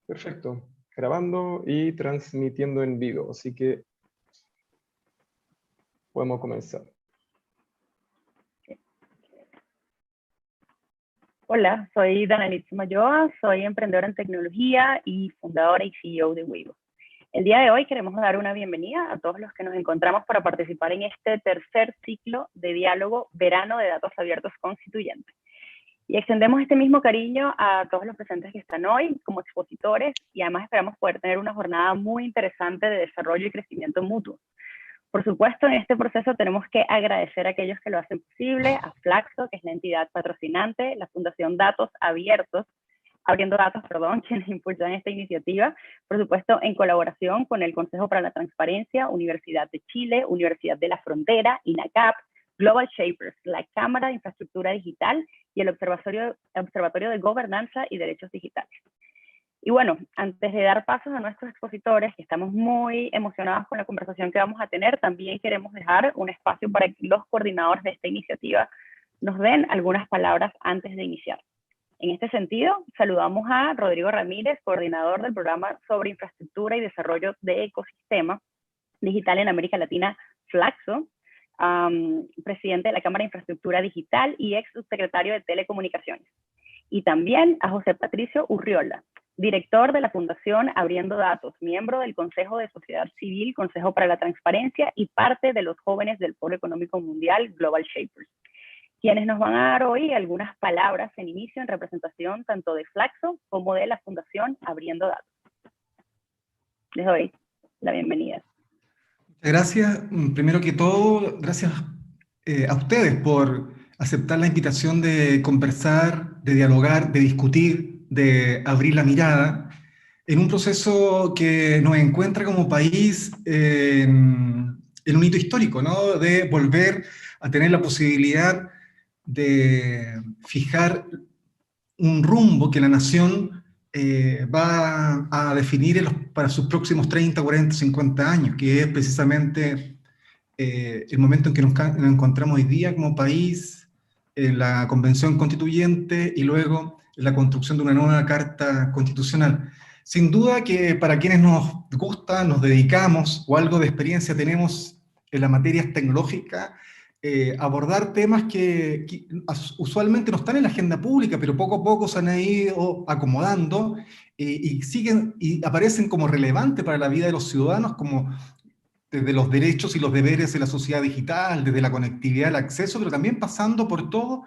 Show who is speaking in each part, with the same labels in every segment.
Speaker 1: Perfecto. Grabando y transmitiendo en vivo, así que podemos comenzar.
Speaker 2: Hola, soy Danalitza Mayoa, soy emprendedora en tecnología y fundadora y CEO de Weibo. El día de hoy queremos dar una bienvenida a todos los que nos encontramos para participar en este tercer ciclo de diálogo Verano de Datos Abiertos Constituyentes. Y extendemos este mismo cariño a todos los presentes que están hoy como expositores y además esperamos poder tener una jornada muy interesante de desarrollo y crecimiento mutuo. Por supuesto, en este proceso tenemos que agradecer a aquellos que lo hacen posible, a Flaxo, que es la entidad patrocinante, la Fundación Abriendo Datos, quienes impulsan esta iniciativa, por supuesto en colaboración con el Consejo para la Transparencia, Universidad de Chile, Universidad de la Frontera, INACAP, Global Shapers, la Cámara de Infraestructura Digital y el Observatorio de Gobernanza y Derechos Digitales. Y bueno, antes de dar pasos a nuestros expositores, que estamos muy emocionados con la conversación que vamos a tener, también queremos dejar un espacio para que los coordinadores de esta iniciativa nos den algunas palabras antes de iniciar. En este sentido, saludamos a Rodrigo Ramírez, coordinador del programa sobre infraestructura y desarrollo de ecosistema digital en América Latina, Flaxo, presidente de la Cámara de Infraestructura Digital y ex subsecretario de Telecomunicaciones. Y también a José Patricio Urriola, director de la Fundación Abriendo Datos, miembro del Consejo de Sociedad Civil, Consejo para la Transparencia y parte de los jóvenes del Foro Económico Mundial Global Shapers, quienes nos van a dar hoy algunas palabras en inicio en representación tanto de Flaxo como de la Fundación Abriendo Datos. Les doy la bienvenida.
Speaker 3: Gracias. Primero que todo, gracias a ustedes por aceptar la invitación de conversar, de dialogar, de discutir, de abrir la mirada en un proceso que nos encuentra como país en un hito histórico, ¿no? De volver a tener la posibilidad de fijar un rumbo que la nación va a definir para sus próximos 30, 40, 50 años, que es precisamente el momento en que nos encontramos hoy día como país, en la Convención Constituyente y luego en la construcción de una nueva Carta Constitucional. Sin duda que para quienes nos gusta, nos dedicamos o algo de experiencia tenemos en las materias tecnológicas, abordar temas que usualmente no están en la agenda pública, pero poco a poco se han ido acomodando y siguen y aparecen como relevantes para la vida de los ciudadanos, como desde los derechos y los deberes de la sociedad digital, desde la conectividad, el acceso, pero también pasando por todo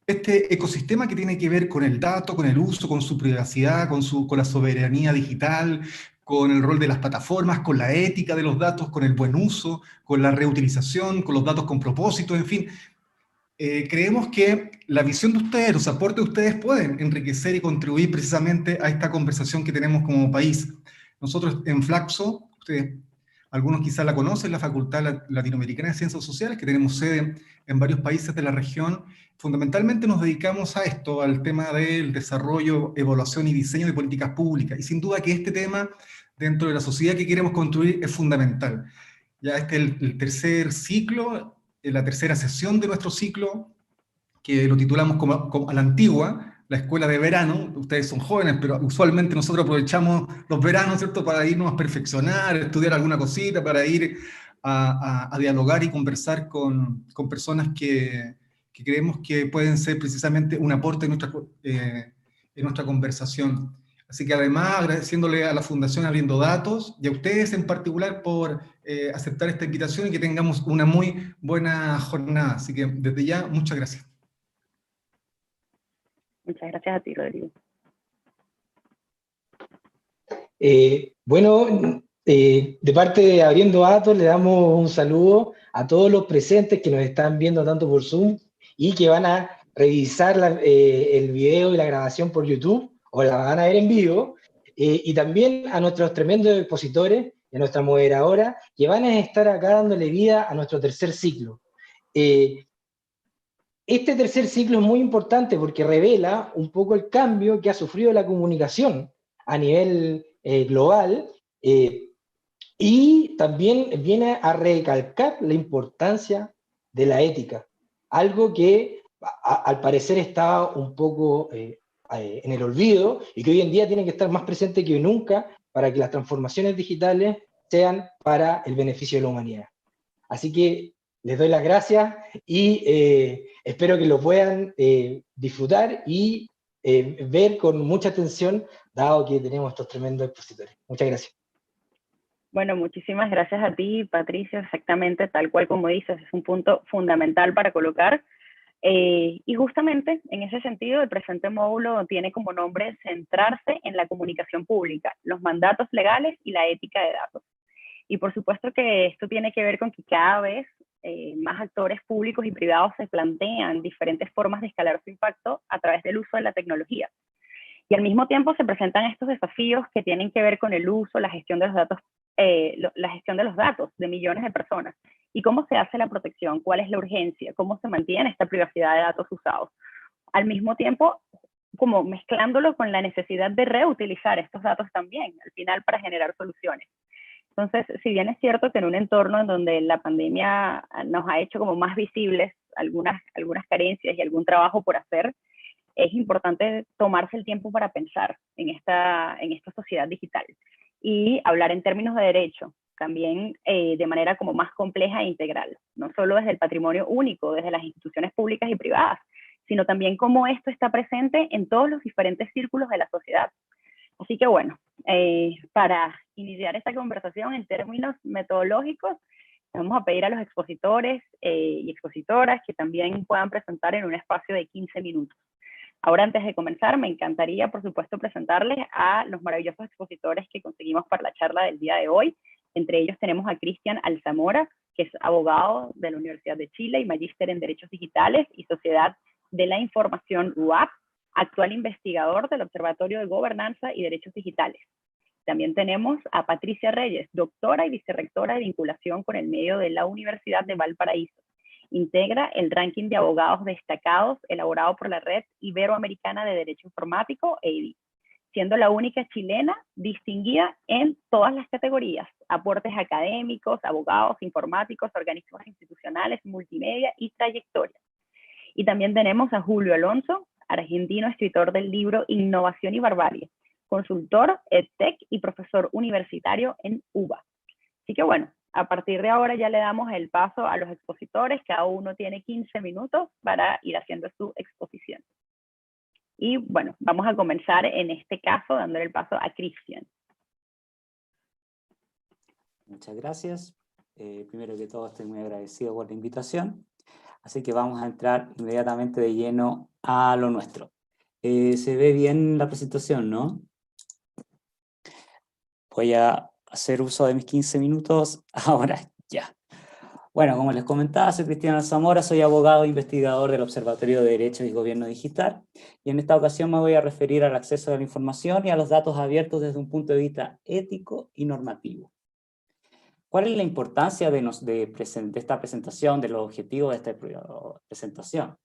Speaker 3: este ecosistema que tiene que ver con el dato, con el uso, con su privacidad, con la soberanía digital, con el rol de las plataformas, con la ética de los datos, con el buen uso, con la reutilización, con los datos con propósito, en fin. Creemos que la visión de ustedes, los aportes de ustedes pueden enriquecer y contribuir precisamente a esta conversación que tenemos como país. Nosotros en Flaxo, ustedes, algunos quizás la conocen, la Facultad Latinoamericana de Ciencias Sociales, que tenemos sede en varios países de la región, fundamentalmente nos dedicamos a esto, al tema del desarrollo, evaluación y diseño de políticas públicas. Y sin duda que este tema, dentro de la sociedad que queremos construir, es fundamental. Ya este es el tercer ciclo, la tercera sesión de nuestro ciclo, que lo titulamos como a la antigua, la escuela de verano. Ustedes son jóvenes, pero usualmente nosotros aprovechamos los veranos, ¿cierto?, para irnos a perfeccionar, estudiar alguna cosita, para ir a dialogar y conversar con personas que creemos que pueden ser precisamente un aporte en nuestra conversación. Así que además agradeciéndole a la Fundación Abriendo Datos y a ustedes en particular por aceptar esta invitación y que tengamos una muy buena jornada. Así que desde ya, muchas gracias.
Speaker 2: Muchas gracias a ti, Rodrigo.
Speaker 4: De parte de Abriendo Datos, le damos un saludo a todos los presentes que nos están viendo tanto por Zoom y que van a revisar el video y la grabación por YouTube, o la van a ver en vivo, y también a nuestros tremendos expositores y a nuestra moderadora, que van a estar acá dándole vida a nuestro tercer ciclo. Este tercer ciclo es muy importante porque revela un poco el cambio que ha sufrido la comunicación a nivel global, y también viene a recalcar la importancia de la ética, algo que al parecer estaba un poco en el olvido y que hoy en día tienen que estar más presentes que nunca para que las transformaciones digitales sean para el beneficio de la humanidad. Así que les doy las gracias y espero que lo puedan disfrutar y ver con mucha atención, dado que tenemos estos tremendos expositores. Muchas gracias.
Speaker 2: Bueno, muchísimas gracias a ti, Patricio, exactamente tal cual como dices, es un punto fundamental para colocar. Y justamente en ese sentido, el presente módulo tiene como nombre centrarse en la comunicación pública, los mandatos legales y la ética de datos. Y por supuesto que esto tiene que ver con que cada vez más actores públicos y privados se plantean diferentes formas de escalar su impacto a través del uso de la tecnología. Y al mismo tiempo se presentan estos desafíos que tienen que ver con el uso, la gestión de los datos de millones de personas. ¿Y cómo se hace la protección? ¿Cuál es la urgencia? ¿Cómo se mantiene esta privacidad de datos usados? Al mismo tiempo, como mezclándolo con la necesidad de reutilizar estos datos también, al final para generar soluciones. Entonces, si bien es cierto que en un entorno en donde la pandemia nos ha hecho como más visibles algunas carencias y algún trabajo por hacer, es importante tomarse el tiempo para pensar en esta sociedad digital y hablar en términos de derecho, también de manera como más compleja e integral, no solo desde el patrimonio único, desde las instituciones públicas y privadas, sino también cómo esto está presente en todos los diferentes círculos de la sociedad. Así que bueno, para iniciar esta conversación en términos metodológicos, vamos a pedir a los expositores y expositoras que también puedan presentar en un espacio de 15 minutos. Ahora, antes de comenzar, me encantaría, por supuesto, presentarles a los maravillosos expositores que conseguimos para la charla del día de hoy. Entre ellos tenemos a Cristian Alzamora, que es abogado de la Universidad de Chile y magíster en Derechos Digitales y Sociedad de la Información UAP, actual investigador del Observatorio de Gobernanza y Derechos Digitales. También tenemos a Patricia Reyes, doctora y vicerrectora de vinculación con el medio de la Universidad de Valparaíso. Integra el ranking de abogados destacados elaborado por la Red Iberoamericana de Derecho Informático, EIDI, siendo la única chilena distinguida en todas las categorías: aportes académicos, abogados, informáticos, organismos institucionales, multimedia y trayectoria. Y también tenemos a Julio Alonso, argentino, escritor del libro Innovación y Barbarie, consultor, EdTech y profesor universitario en UBA. Así que bueno, a partir de ahora ya le damos el paso a los expositores, cada uno tiene 15 minutos para ir haciendo su exposición. Y bueno, vamos a comenzar en este caso dándole el paso a Cristian.
Speaker 5: Muchas gracias. Primero que todo estoy muy agradecido por la invitación. Así que vamos a entrar inmediatamente de lleno a lo nuestro. Se ve bien la presentación, ¿no? Voy a hacer uso de mis 15 minutos ahora ya. Bueno, como les comentaba, soy Cristian Alzamora, soy abogado e investigador del Observatorio de Derechos y Gobierno Digital, y en esta ocasión me voy a referir al acceso a la información y a los datos abiertos desde un punto de vista ético y normativo. ¿Cuál es la importancia de esta presentación, de los objetivos de esta presentación?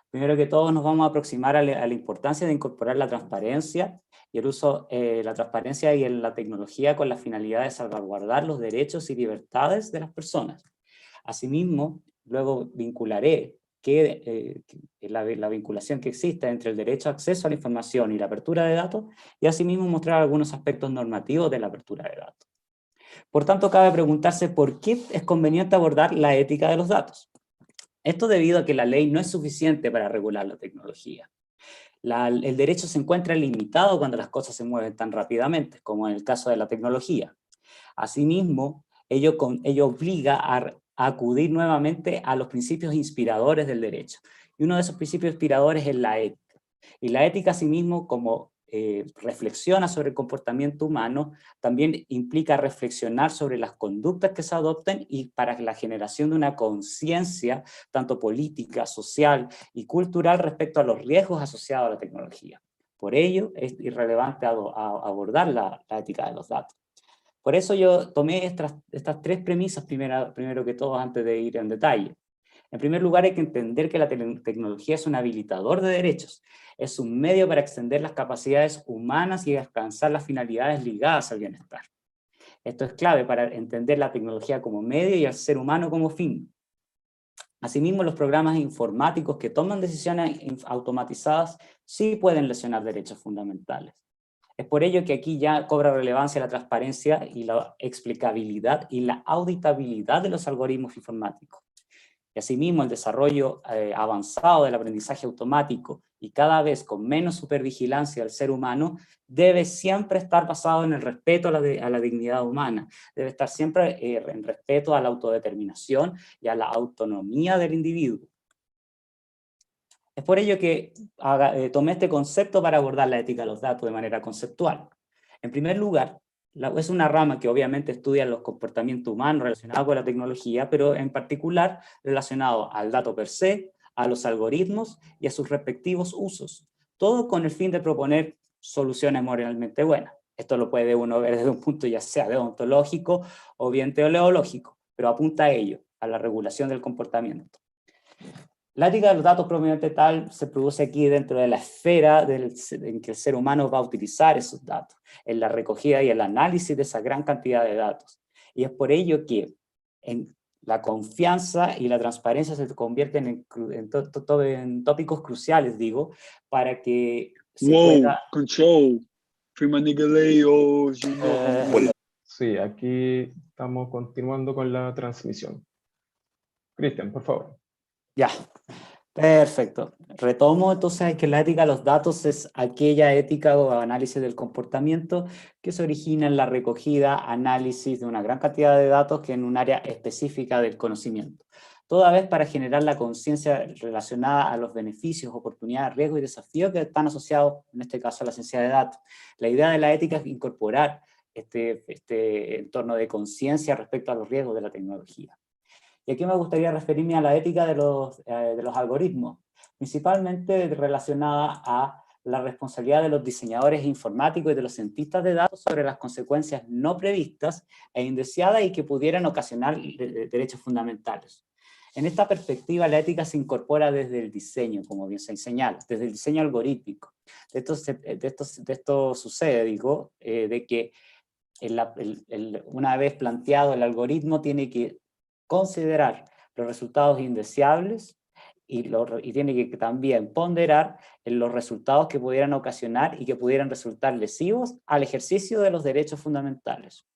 Speaker 5: Primero que todo, nos vamos a aproximar a la importancia de incorporar la transparencia y el uso, la transparencia y la tecnología con la finalidad de salvaguardar los derechos y libertades de las personas. Asimismo, luego vincularé la vinculación que existe entre el derecho a acceso a la información y la apertura de datos, y asimismo mostrar algunos aspectos normativos de la apertura de datos. Por tanto, cabe preguntarse por qué es conveniente abordar la ética de los datos. Esto debido a que la ley no es suficiente para regular la tecnología. El derecho se encuentra limitado cuando las cosas se mueven tan rápidamente, como en el caso de la tecnología. Asimismo, ello obliga a acudir nuevamente a los principios inspiradores del derecho. Y uno de esos principios inspiradores es la ética. Y la ética, asimismo, como reflexiona sobre el comportamiento humano, también implica reflexionar sobre las conductas que se adopten y para la generación de una conciencia tanto política, social y cultural respecto a los riesgos asociados a la tecnología. Por ello es irrelevante abordar la ética de los datos. Por eso yo tomé estas tres premisas primero que todo antes de ir en detalle. En primer lugar, hay que entender que la tecnología es un habilitador de derechos, es un medio para extender las capacidades humanas y alcanzar las finalidades ligadas al bienestar. Esto es clave para entender la tecnología como medio y al ser humano como fin. Asimismo, los programas informáticos que toman decisiones automatizadas sí pueden lesionar derechos fundamentales. Es por ello que aquí ya cobra relevancia la transparencia y la explicabilidad y la auditabilidad de los algoritmos informáticos. Y asimismo, el desarrollo avanzado del aprendizaje automático y cada vez con menos supervigilancia del ser humano debe siempre estar basado en el respeto a la dignidad humana, debe estar siempre en respeto a la autodeterminación y a la autonomía del individuo. Es por ello que tomé este concepto para abordar la ética de los datos de manera conceptual. En primer lugar, es una rama que obviamente estudia los comportamientos humanos relacionados con la tecnología, pero en particular relacionado al dato per se, a los algoritmos y a sus respectivos usos, todo con el fin de proponer soluciones moralmente buenas. Esto lo puede uno ver desde un punto ya sea deontológico o bien teleológico, pero apunta a ello, a la regulación del comportamiento. La ética de los datos propiamente tal se produce aquí dentro de la esfera en que el ser humano va a utilizar esos datos, en la recogida y el análisis de esa gran cantidad de datos. Y es por ello que en la confianza y la transparencia se convierten en tópicos cruciales, digo, para que se pueda...
Speaker 6: Control.
Speaker 1: Sí, aquí estamos continuando con la transmisión. Cristian, por favor.
Speaker 5: Ya, perfecto. Retomo entonces que la ética de los datos es aquella ética o análisis del comportamiento que se origina en la recogida, análisis de una gran cantidad de datos que en un área específica del conocimiento. Toda vez para generar la conciencia relacionada a los beneficios, oportunidades, riesgos y desafíos que están asociados, en este caso, a la ciencia de datos. La idea de la ética es incorporar este entorno de conciencia respecto a los riesgos de la tecnología. Y aquí me gustaría referirme a la ética de los algoritmos, principalmente relacionada a la responsabilidad de los diseñadores informáticos y de los cientistas de datos sobre las consecuencias no previstas e indeseadas y que pudieran ocasionar derechos fundamentales. En esta perspectiva, la ética se incorpora desde el diseño, como bien se señala, desde el diseño algorítmico. De esto sucede, digo, de que una vez planteado el algoritmo tiene que considerar los resultados indeseables y tiene que también ponderar en los resultados que pudieran ocasionar y que pudieran resultar lesivos al ejercicio de los derechos fundamentales.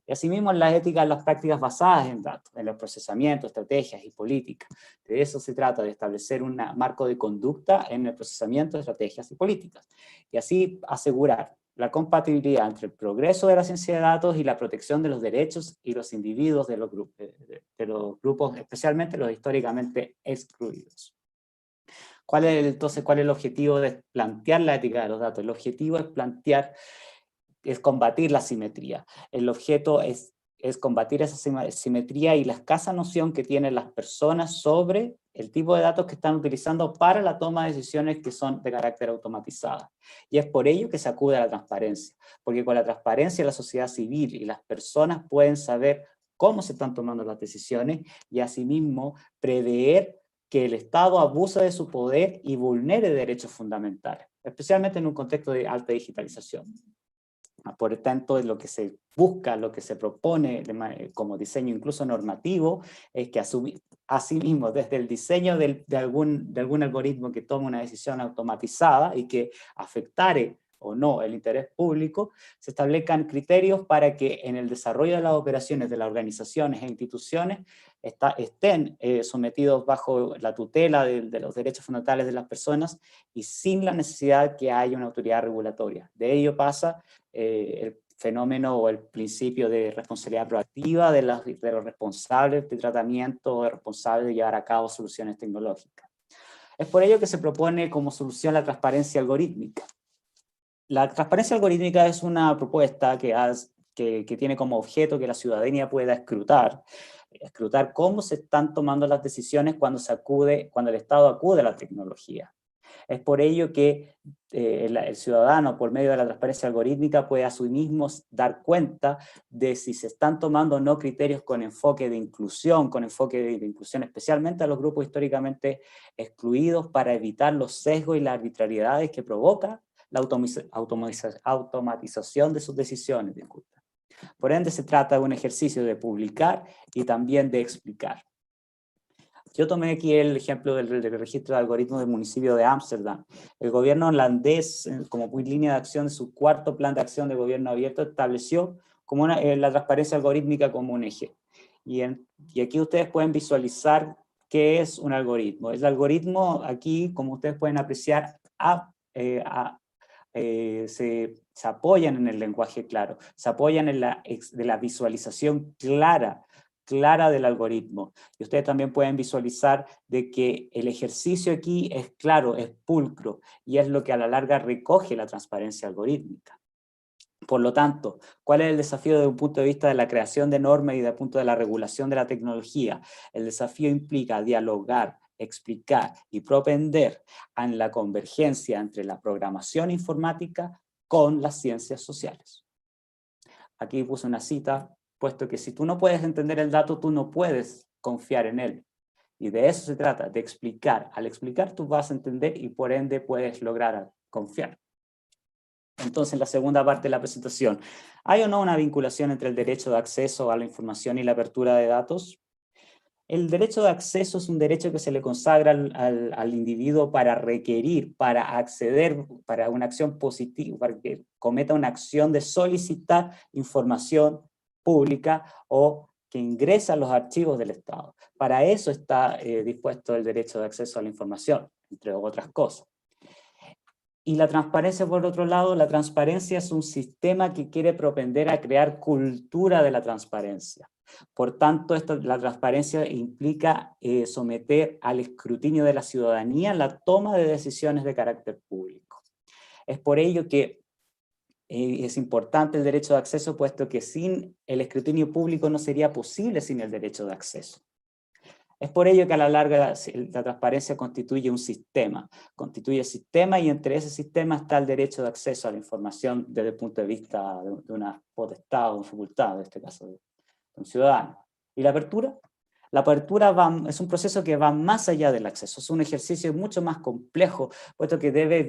Speaker 5: Y asimismo en la ética de las prácticas basadas en datos, en los procesamientos, estrategias y políticas. De eso se trata, de establecer un marco de conducta en el procesamiento de estrategias y políticas. Y así asegurar la compatibilidad entre el progreso de la ciencia de datos y la protección de los derechos y los individuos de los grupos, especialmente los históricamente excluidos. ¿Cuál es el objetivo de plantear la ética de los datos? El objetivo es combatir la asimetría. El objeto es combatir esa asimetría y la escasa noción que tienen las personas sobre el tipo de datos que están utilizando para la toma de decisiones que son de carácter automatizada. Y es por ello que se acude a la transparencia, porque con la transparencia la sociedad civil y las personas pueden saber cómo se están tomando las decisiones y asimismo prever que el Estado abuse de su poder y vulnere derechos fundamentales, especialmente en un contexto de alta digitalización. Por tanto, lo que se busca, lo que se propone como diseño incluso normativo, es que asimismo desde el diseño de algún algoritmo que tome una decisión automatizada y que afectare o no el interés público, se establezcan criterios para que en el desarrollo de las operaciones de las organizaciones e instituciones estén sometidos bajo la tutela de los derechos fundamentales de las personas y sin la necesidad que haya una autoridad regulatoria. De ello pasa el fenómeno o el principio de responsabilidad proactiva de los responsables de tratamiento o de responsables de llevar a cabo soluciones tecnológicas. Es por ello que se propone como solución la transparencia algorítmica. La transparencia algorítmica es una propuesta que tiene como objeto que la ciudadanía pueda escrutar cómo se están tomando las decisiones cuando el Estado acude a la tecnología. Es por ello que el ciudadano, por medio de la transparencia algorítmica, puede a sí mismo dar cuenta de si se están tomando o no criterios con enfoque de inclusión, especialmente a los grupos históricamente excluidos, para evitar los sesgos y las arbitrariedades que provoca la automatización de sus decisiones. Disculpa. Por ende, se trata de un ejercicio de publicar y también de explicar. Yo tomé aquí el ejemplo del registro de algoritmos del municipio de Ámsterdam. El gobierno holandés, como línea de acción de su cuarto plan de acción de gobierno abierto, estableció como la transparencia algorítmica como un eje. Y aquí ustedes pueden visualizar qué es un algoritmo. El algoritmo aquí, como ustedes pueden apreciar, se apoyan en el lenguaje claro, se apoyan en la visualización clara del algoritmo. Y ustedes también pueden visualizar de que el ejercicio aquí es claro, es pulcro, y es lo que a la larga recoge la transparencia algorítmica. Por lo tanto, ¿cuál es el desafío desde un punto de vista de la creación de normas y desde el punto de la regulación de la tecnología? El desafío implica dialogar, explicar y propender en la convergencia entre la programación informática con las ciencias sociales. Aquí puse una cita, puesto que si tú no puedes entender el dato, tú no puedes confiar en él. Y de eso se trata, de explicar. Al explicar tú vas a entender y por ende puedes lograr confiar. Entonces, en la segunda parte de la presentación, ¿hay o no una vinculación entre el derecho de acceso a la información y la apertura de datos? El derecho de acceso es un derecho que se le consagra al individuo para requerir, para acceder, para una acción positiva, para que cometa una acción de solicitar información pública o que ingresa a los archivos del Estado. Para eso está dispuesto el derecho de acceso a la información, entre otras cosas. Y la transparencia, por otro lado, la transparencia es un sistema que quiere propender a crear cultura de la transparencia. Por tanto, la transparencia implica someter al escrutinio de la ciudadanía la toma de decisiones de carácter público. Es por ello que es importante el derecho de acceso, puesto que sin el escrutinio público no sería posible sin el derecho de acceso. Es por ello que a la larga la transparencia constituye un sistema, y entre ese sistema está el derecho de acceso a la información desde el punto de vista de una potestad o facultad, en este caso de un ciudadano. ¿Y la apertura? La apertura es un proceso que va más allá del acceso, es un ejercicio mucho más complejo, puesto que debe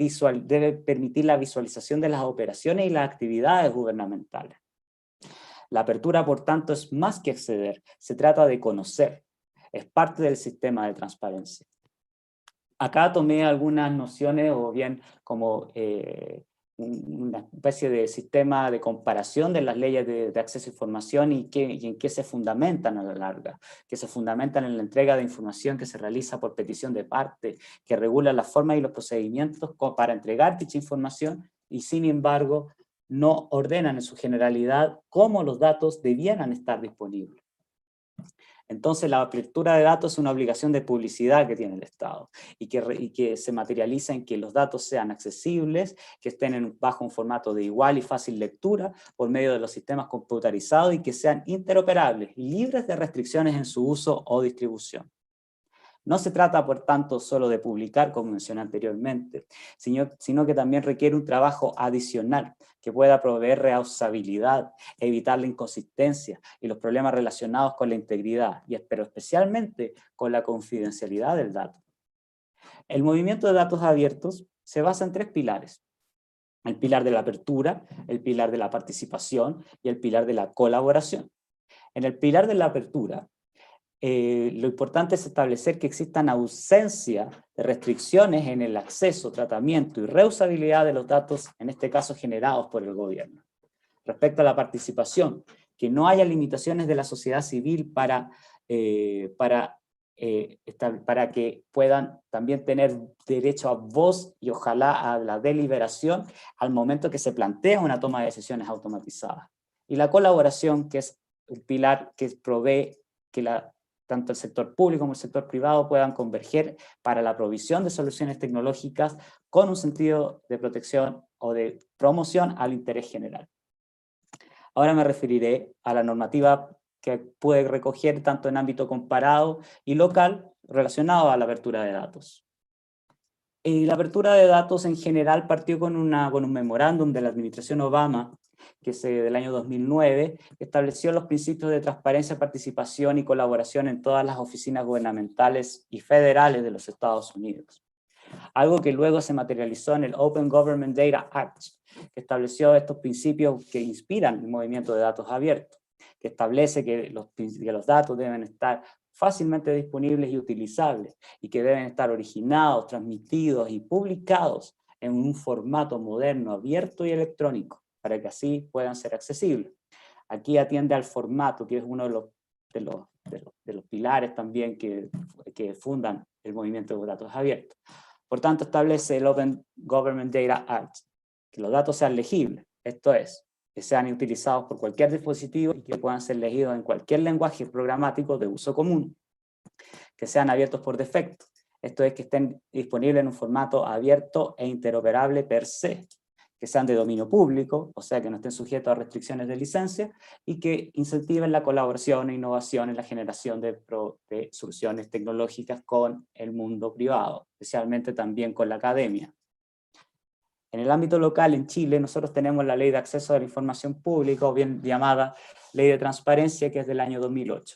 Speaker 5: permitir la visualización de las operaciones y las actividades gubernamentales. La apertura, por tanto, es más que acceder, se trata de conocer. Es parte del sistema de transparencia. Acá tomé algunas nociones, o bien como una especie de sistema de comparación de las leyes de acceso a información y en qué se fundamentan a la larga, que se fundamentan en la entrega de información que se realiza por petición de parte, que regula las formas y los procedimientos para entregar dicha información y sin embargo no ordenan en su generalidad cómo los datos debieran estar disponibles. Entonces la apertura de datos es una obligación de publicidad que tiene el Estado y que se materializa en que los datos sean accesibles, que estén bajo un formato de igual y fácil lectura por medio de los sistemas computarizados y que sean interoperables y libres de restricciones en su uso o distribución. No se trata, por tanto, solo de publicar, como mencioné anteriormente, sino que también requiere un trabajo adicional que pueda proveer reusabilidad, evitar la inconsistencia y los problemas relacionados con la integridad, pero especialmente con la confidencialidad del dato. El movimiento de datos abiertos se basa en tres pilares: el pilar de la apertura, el pilar de la participación y el pilar de la colaboración. En el pilar de la apertura, lo importante es establecer que existan ausencia de restricciones en el acceso, tratamiento y reusabilidad de los datos, en este caso generados por el gobierno. Respecto a la participación, que no haya limitaciones de la sociedad civil para que puedan también tener derecho a voz y ojalá a la deliberación al momento que se plantea una toma de decisiones automatizadas. Y la colaboración, que es un pilar que provee que tanto el sector público como el sector privado puedan converger para la provisión de soluciones tecnológicas con un sentido de protección o de promoción al interés general. Ahora me referiré a la normativa que puede recoger tanto en ámbito comparado y local relacionado a la apertura de datos. La apertura de datos en general partió con un memorándum de la administración Obama, del año 2009, que estableció los principios de transparencia, participación y colaboración en todas las oficinas gubernamentales y federales de los Estados Unidos. Algo que luego se materializó en el Open Government Data Act, que estableció estos principios que inspiran el movimiento de datos abiertos, que establece que los datos deben estar fácilmente disponibles y utilizables, y que deben estar originados, transmitidos y publicados en un formato moderno, abierto y electrónico, para que así puedan ser accesibles. Aquí atiende al formato, que es uno de los pilares también que fundan el movimiento de datos abiertos. Por tanto, establece el Open Government Data Act, que los datos sean legibles, esto es, que sean utilizados por cualquier dispositivo y que puedan ser leídos en cualquier lenguaje programático de uso común, que sean abiertos por defecto, esto es, que estén disponibles en un formato abierto e interoperable per se, que sean de dominio público, o sea que no estén sujetos a restricciones de licencia, y que incentiven la colaboración e innovación en la generación de soluciones tecnológicas con el mundo privado, especialmente también con la academia. En el ámbito local, en Chile, nosotros tenemos la Ley de Acceso a la Información Pública, o bien llamada Ley de Transparencia, que es del año 2008.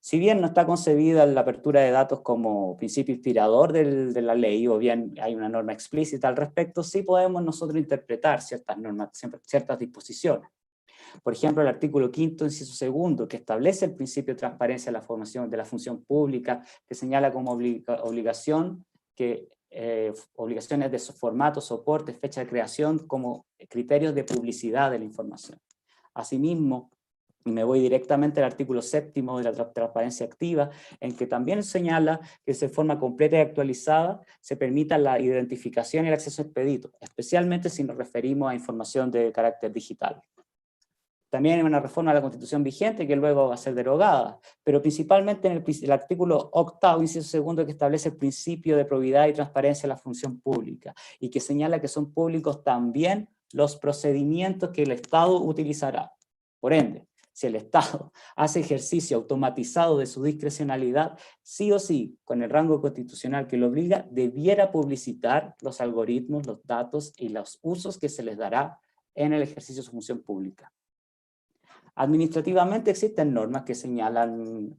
Speaker 5: Si bien no está concebida la apertura de datos como principio inspirador de la ley, o bien hay una norma explícita al respecto, sí podemos nosotros interpretar ciertas normas, ciertas disposiciones. Por ejemplo, el artículo 5º, inciso 2, que establece el principio de transparencia de la formación de la función pública, que señala como obligación que obligaciones de formato, soporte, fecha de creación como criterios de publicidad de la información. Asimismo, y me voy directamente al artículo 7º de la transparencia activa, en que también señala que de forma completa y actualizada se permita la identificación y el acceso expedito, especialmente si nos referimos a información de carácter digital. También hay una reforma a la Constitución vigente que luego va a ser derogada, pero principalmente en el artículo 8º, inciso 2, que establece el principio de probidad y transparencia de la función pública, y que señala que son públicos también los procedimientos que el Estado utilizará. Por ende, si el Estado hace ejercicio automatizado de su discrecionalidad, sí o sí, con el rango constitucional que lo obliga, debiera publicitar los algoritmos, los datos y los usos que se les dará en el ejercicio de su función pública. Administrativamente existen normas que señalan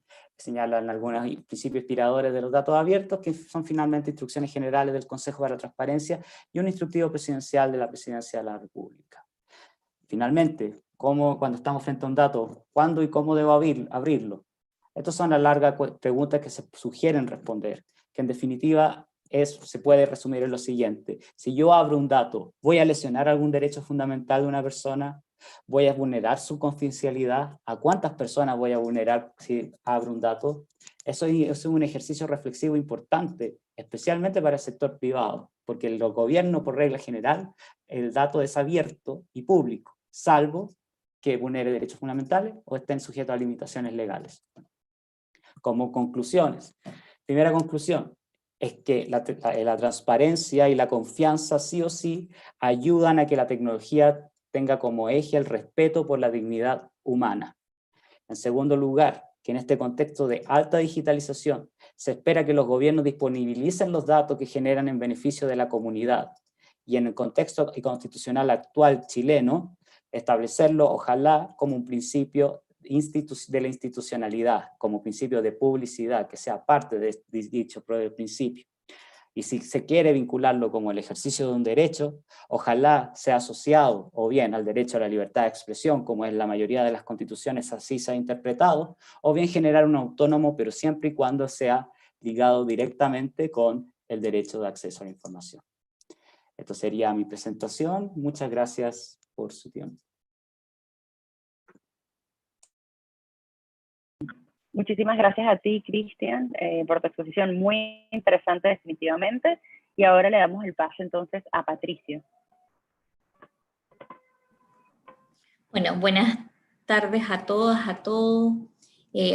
Speaker 5: algunos principios inspiradores de los datos abiertos, que son finalmente instrucciones generales del Consejo para la Transparencia y un instructivo presidencial de la Presidencia de la República. Finalmente, cuando estamos frente a un dato, ¿cuándo y cómo debo abrirlo? Estas son las largas preguntas que se sugieren responder, que en definitiva se puede resumir en lo siguiente. Si yo abro un dato, ¿voy a lesionar algún derecho fundamental de una persona? ¿Voy a vulnerar su confidencialidad? ¿A cuántas personas voy a vulnerar si abro un dato? Eso es un ejercicio reflexivo importante, especialmente para el sector privado, porque el gobierno, por regla general, el dato es abierto y público, salvo que vulnere derechos fundamentales o estén sujetos a limitaciones legales. Como conclusiones. Primera conclusión es que la transparencia y la confianza sí o sí ayudan a que la tecnología tenga como eje el respeto por la dignidad humana. En segundo lugar, que en este contexto de alta digitalización se espera que los gobiernos disponibilicen los datos que generan en beneficio de la comunidad, y en el contexto constitucional actual chileno, establecerlo ojalá como un principio de la institucionalidad, como principio de publicidad, que sea parte de dicho principio. Y si se quiere vincularlo como el ejercicio de un derecho, ojalá sea asociado o bien al derecho a la libertad de expresión, como en la mayoría de las constituciones así se ha interpretado, o bien generar un autónomo, pero siempre y cuando sea ligado directamente con el derecho de acceso a la información. Esto sería mi presentación. Muchas gracias por su tiempo.
Speaker 2: Muchísimas gracias a ti, Cristian, por tu exposición muy interesante definitivamente. Y ahora le damos el paso entonces a Patricio.
Speaker 6: Bueno, buenas tardes a todas, a todos.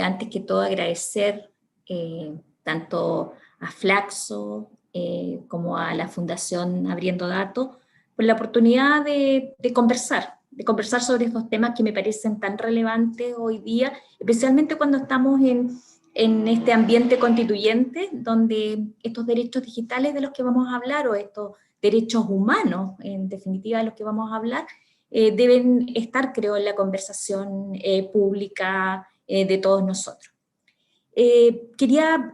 Speaker 6: Antes que todo agradecer tanto a Flaxo como a la Fundación Abriendo Datos por la oportunidad de conversar sobre estos temas que me parecen tan relevantes hoy día, especialmente cuando estamos en este ambiente constituyente, donde estos derechos digitales de los que vamos a hablar, o estos derechos humanos, en definitiva de los que vamos a hablar, deben estar, creo, en la conversación pública de todos nosotros. Quería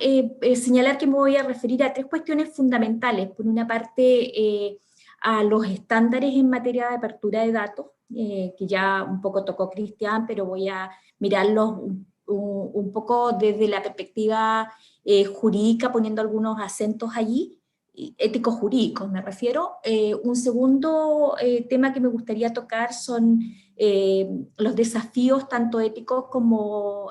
Speaker 6: señalar que me voy a referir a tres cuestiones fundamentales. Por una parte, a los estándares en materia de apertura de datos, que ya un poco tocó Cristian, pero voy a mirarlos un poco desde la perspectiva jurídica, poniendo algunos acentos allí, ético-jurídicos me refiero. Un segundo tema que me gustaría tocar son los desafíos tanto éticos como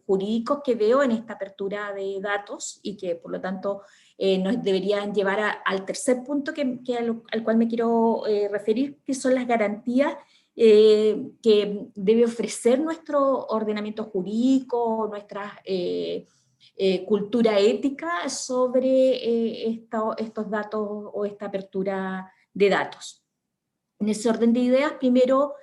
Speaker 6: jurídicos que veo en esta apertura de datos y que por lo tanto nos deberían llevar al tercer punto al cual me quiero referir, que son las garantías que debe ofrecer nuestro ordenamiento jurídico, nuestra cultura ética sobre estos datos o esta apertura de datos. En ese orden de ideas, primero,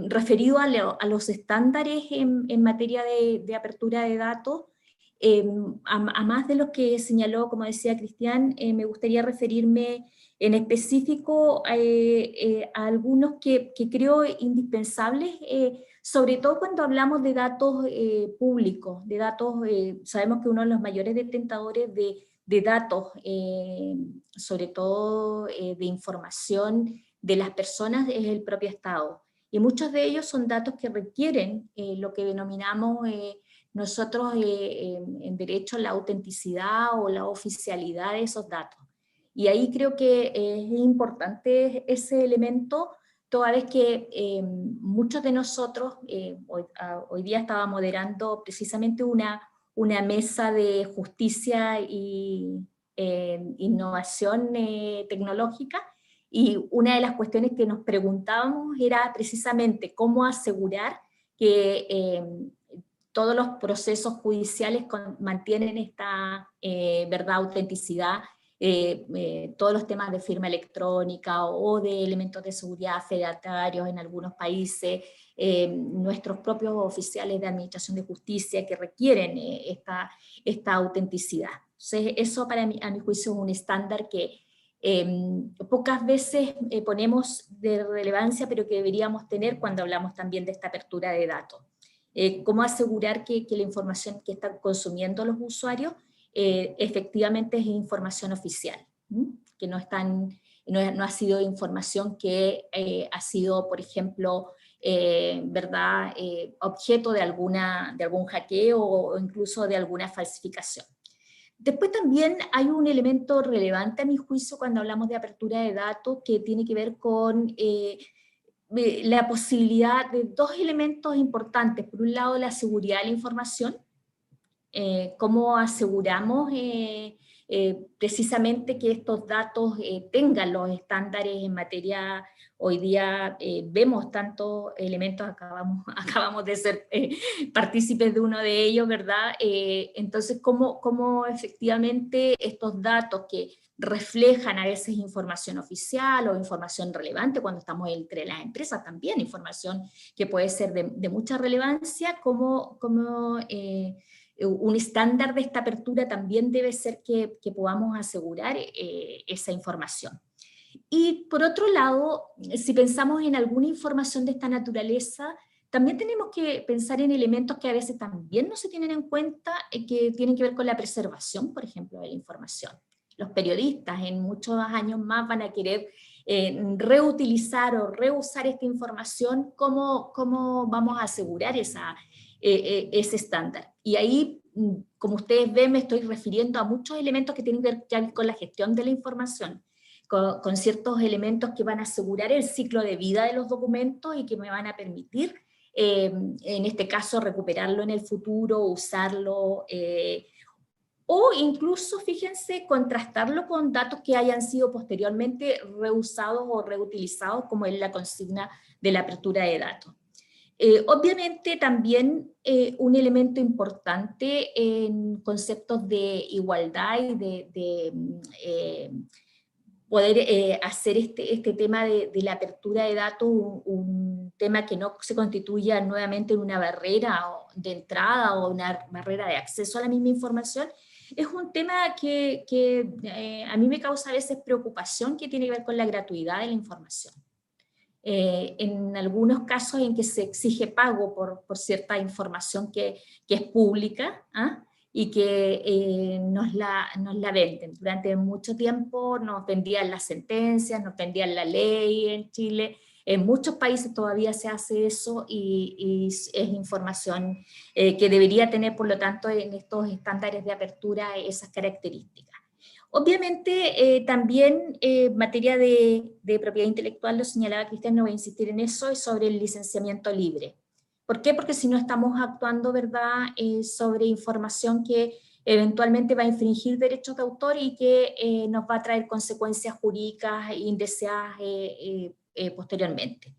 Speaker 6: referido a los estándares en materia de apertura de datos, a más de los que señaló, como decía Cristian, me gustaría referirme en específico a algunos que creo indispensables, sobre todo cuando hablamos de datos públicos, de datos, sabemos que uno de los mayores detentadores de datos, sobre todo de información de las personas, es el propio Estado. Y muchos de ellos son datos que requieren lo que denominamos nosotros en derecho la autenticidad o la oficialidad de esos datos. Y ahí creo que es importante ese elemento, toda vez que muchos de nosotros, hoy día estaba moderando precisamente una mesa de justicia y innovación tecnológica, y una de las cuestiones que nos preguntábamos era precisamente cómo asegurar que todos los procesos judiciales mantienen esta verdad, autenticidad, todos los temas de firma electrónica o de elementos de seguridad fedatarios en algunos países, nuestros propios oficiales de administración de justicia que requieren esta autenticidad. Entonces, eso para mí, a mi juicio, es un estándar que pocas veces ponemos de relevancia, pero que deberíamos tener cuando hablamos también de esta apertura de datos. Cómo asegurar que la información que están consumiendo los usuarios efectivamente es información oficial, que no ha sido información que ha sido, por ejemplo, ¿verdad? Objeto de algún hackeo o incluso de alguna falsificación. Después también hay un elemento relevante a mi juicio cuando hablamos de apertura de datos que tiene que ver con la posibilidad de dos elementos importantes. Por un lado, la seguridad de la información, cómo aseguramos precisamente que estos datos tengan los estándares en materia. Hoy día vemos tantos elementos, acabamos de ser partícipes de uno de ellos, ¿verdad? Entonces, ¿cómo efectivamente estos datos que reflejan a veces información oficial o información relevante cuando estamos entre las empresas, también información que puede ser de mucha relevancia, como un estándar de esta apertura también debe ser que podamos asegurar esa información. Y por otro lado, si pensamos en alguna información de esta naturaleza, también tenemos que pensar en elementos que a veces también no se tienen en cuenta, que tienen que ver con la preservación, por ejemplo, de la información. Los periodistas en muchos años más van a querer reutilizar o reusar esta información. ¿Cómo vamos a asegurar ese estándar? Y ahí, como ustedes ven, me estoy refiriendo a muchos elementos que tienen que ver ya con la gestión de la información, con ciertos elementos que van a asegurar el ciclo de vida de los documentos y que me van a permitir, en este caso, recuperarlo en el futuro, usarlo, o incluso, fíjense, contrastarlo con datos que hayan sido posteriormente reusados o reutilizados, como es la consigna de la apertura de datos. Obviamente también un elemento importante en conceptos de igualdad y de poder hacer este tema de la apertura de datos un tema que no se constituya nuevamente en una barrera de entrada o una barrera de acceso a la misma información, es un tema que a mí me causa a veces preocupación, que tiene que ver con la gratuidad de la información. En algunos casos en que se exige pago por cierta información que es pública, y que nos la venden. Durante mucho tiempo nos vendían las sentencias, nos vendían la ley en Chile, En muchos países todavía se hace eso y es información que debería tener, por lo tanto, en estos estándares de apertura esas características. Obviamente, también en materia de propiedad intelectual, lo señalaba Cristian, no voy a insistir en eso, es sobre el licenciamiento libre. ¿Por qué? Porque si no estamos actuando, ¿verdad?, sobre información que eventualmente va a infringir derechos de autor y que nos va a traer consecuencias jurídicas indeseadas posteriormente.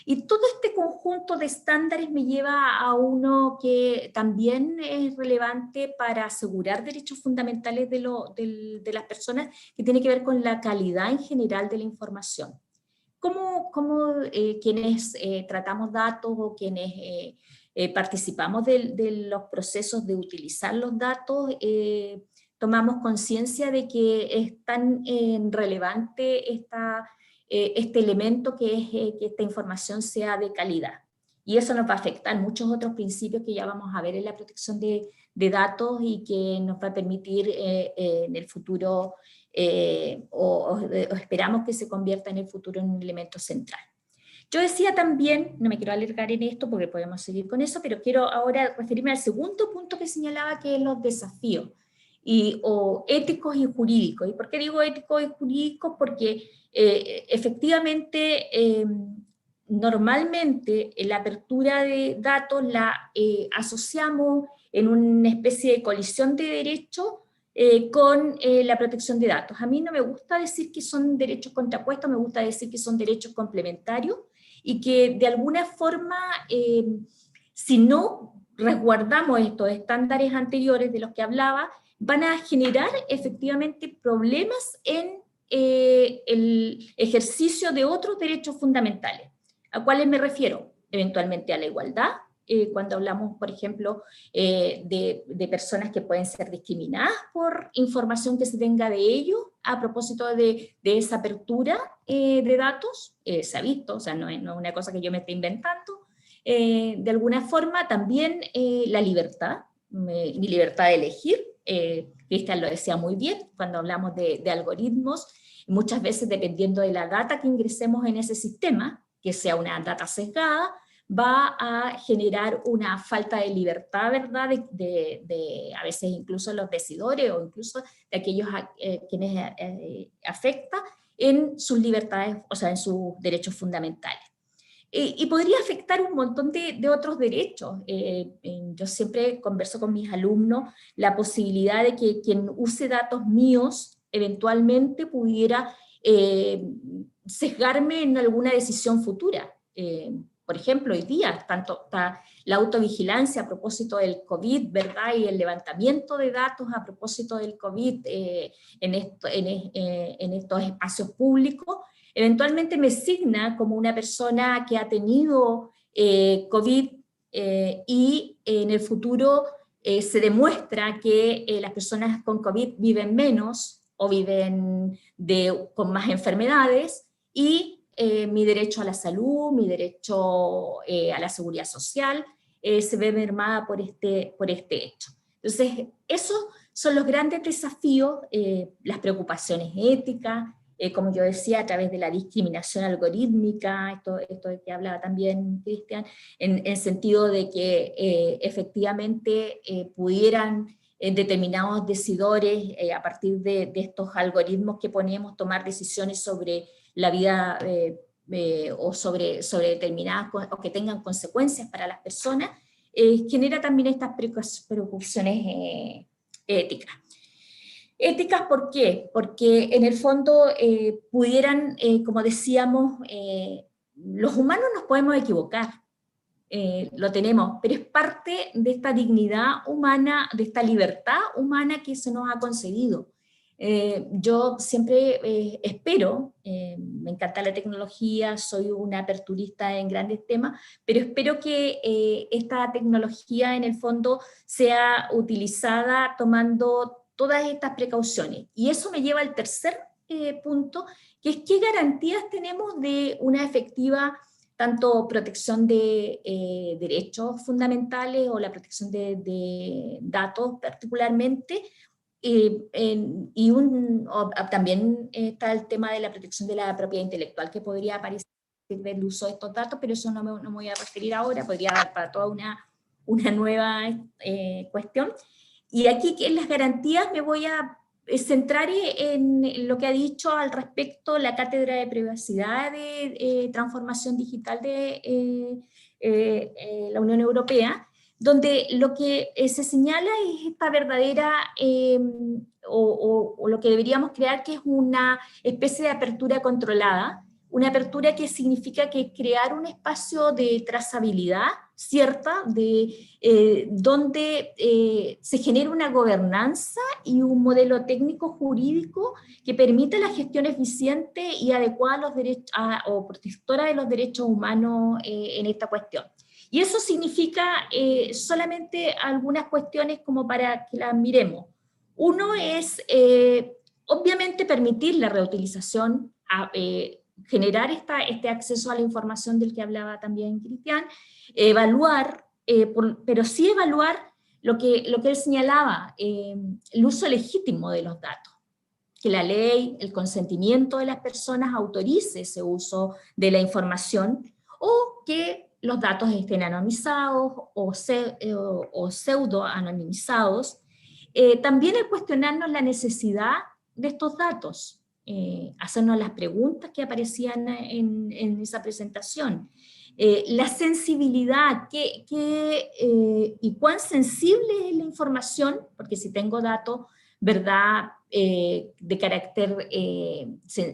Speaker 6: Y todo este conjunto de estándares me lleva a uno que también es relevante para asegurar derechos fundamentales de las personas, que tiene que ver con la calidad en general de la información. ¿Cómo quienes tratamos datos o quienes participamos de los procesos de utilizar los datos, tomamos conciencia de que es tan relevante este elemento que es que esta información sea de calidad? Y eso nos va a afectar muchos otros principios que ya vamos a ver en la protección de datos y que nos va a permitir en el futuro, o esperamos que se convierta en el futuro en un elemento central. Yo decía también, no me quiero alargar en esto porque podemos seguir con eso, pero quiero ahora referirme al segundo punto que señalaba, que es los desafíos o éticos y jurídicos. ¿Y por qué digo éticos y jurídicos? Porque efectivamente, normalmente la apertura de datos la asociamos en una especie de colisión de derechos con la protección de datos. A mí no me gusta decir que son derechos contrapuestos, me gusta decir que son derechos complementarios y que de alguna forma, si no resguardamos estos estándares anteriores de los que hablaba, van a generar efectivamente problemas en el ejercicio de otros derechos fundamentales. ¿A cuáles me refiero? Eventualmente a la igualdad, cuando hablamos, por ejemplo, de personas que pueden ser discriminadas por información que se tenga de ellos, a propósito de esa apertura de datos, se ha visto, o sea, no es una cosa que yo me esté inventando. De alguna forma, también la libertad, mi libertad de elegir, Cristian lo decía muy bien, cuando hablamos de algoritmos, muchas veces dependiendo de la data que ingresemos en ese sistema, que sea una data sesgada, va a generar una falta de libertad, ¿verdad?, de a veces incluso los decidores o incluso de aquellos quienes afecta en sus libertades, o sea, en sus derechos fundamentales. Y podría afectar un montón de otros derechos. Yo siempre converso con mis alumnos la posibilidad de que quien use datos míos eventualmente pudiera sesgarme en alguna decisión futura. Por ejemplo, hoy día está la autovigilancia a propósito del COVID, ¿verdad? Y el levantamiento de datos a propósito del COVID en estos espacios públicos, eventualmente me signa como una persona que ha tenido COVID y en el futuro se demuestra que las personas con COVID viven menos o viven con más enfermedades, y mi derecho a la salud, mi derecho a la seguridad social se ve mermada por este hecho. Entonces, esos son los grandes desafíos, las preocupaciones éticas, como yo decía, a través de la discriminación algorítmica, esto de que hablaba también Cristian, en sentido de que efectivamente pudieran determinados decidores, a partir de estos algoritmos que ponemos, tomar decisiones sobre la vida o sobre determinadas, o que tengan consecuencias para las personas, genera también estas preocupaciones éticas. Éticas, ¿por qué? Porque en el fondo pudieran, como decíamos, los humanos nos podemos equivocar, lo tenemos, pero es parte de esta dignidad humana, de esta libertad humana que se nos ha concedido. Yo siempre espero, me encanta la tecnología, soy una aperturista en grandes temas, pero espero que esta tecnología en el fondo sea utilizada tomando todas estas precauciones. Y eso me lleva al tercer punto, que es qué garantías tenemos de una efectiva tanto protección de derechos fundamentales o la protección de datos particularmente, también está el tema de la protección de la propiedad intelectual que podría aparecer partir del uso de estos datos, pero eso no me voy a referir ahora, podría dar para toda una nueva cuestión. Y aquí en las garantías me voy a centrar en lo que ha dicho al respecto la Cátedra de Privacidad de Transformación Digital de la Unión Europea, donde lo que se señala es esta verdadera, o lo que deberíamos crear, que es una especie de apertura controlada, una apertura que significa que crear un espacio de trazabilidad cierta, donde se genera una gobernanza y un modelo técnico jurídico que permita la gestión eficiente y adecuada a los derechos, o protectora de los derechos humanos en esta cuestión. Y eso significa solamente algunas cuestiones como para que las miremos. Uno es, obviamente, permitir la reutilización, generar este acceso a la información del que hablaba también Cristian, evaluar, pero sí evaluar lo que él señalaba, el uso legítimo de los datos, que la ley, el consentimiento de las personas autorice ese uso de la información, o que los datos estén anonimizados o pseudo anonimizados. También el cuestionarnos la necesidad de estos datos, hacernos las preguntas que aparecían en esa presentación. La sensibilidad, y cuán sensible es la información, porque si tengo datos, ¿verdad?, de carácter,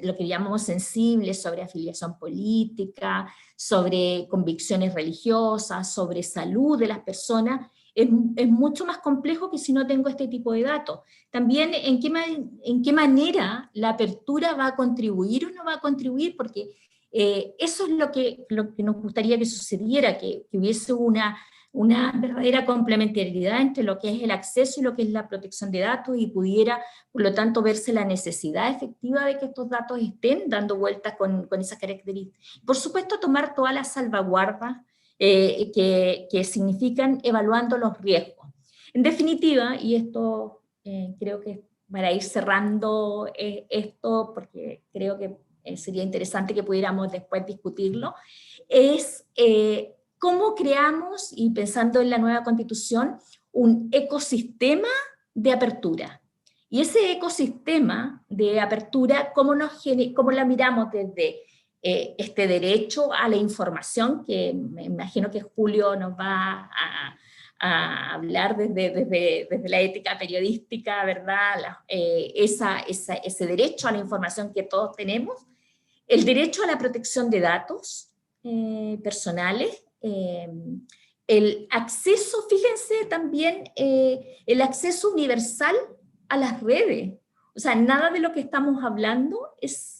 Speaker 6: lo que llamamos sensible, sobre afiliación política, sobre convicciones religiosas, sobre salud de las personas, es mucho más complejo que si no tengo este tipo de datos. También en qué manera la apertura va a contribuir o no va a contribuir, porque eso es lo que nos gustaría que sucediera, que hubiese una verdadera complementariedad entre lo que es el acceso y lo que es la protección de datos, y pudiera, por lo tanto, verse la necesidad efectiva de que estos datos estén dando vueltas con esas características. Por supuesto, tomar todas las salvaguardas que significan evaluando los riesgos. En definitiva, y esto creo que para ir cerrando esto, porque creo que sería interesante que pudiéramos después discutirlo, es cómo creamos, y pensando en la nueva Constitución, un ecosistema de apertura. Y ese ecosistema de apertura, ¿cómo la miramos desde este derecho a la información, que me imagino que Julio nos va a hablar desde la ética periodística, ¿verdad? Ese derecho a la información que todos tenemos, el derecho a la protección de datos personales, el acceso, fíjense también, el acceso universal a las redes. O sea, nada de lo que estamos hablando es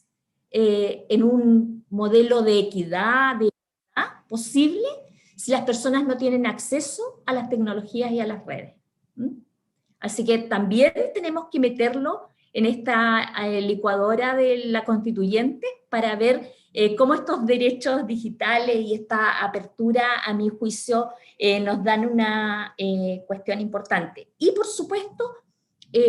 Speaker 6: en un modelo de equidad posible si las personas no tienen acceso a las tecnologías y a las redes. Así que también tenemos que meterlo en esta licuadora de la constituyente para ver cómo estos derechos digitales y esta apertura, a mi juicio, nos dan una cuestión importante. Y por supuesto,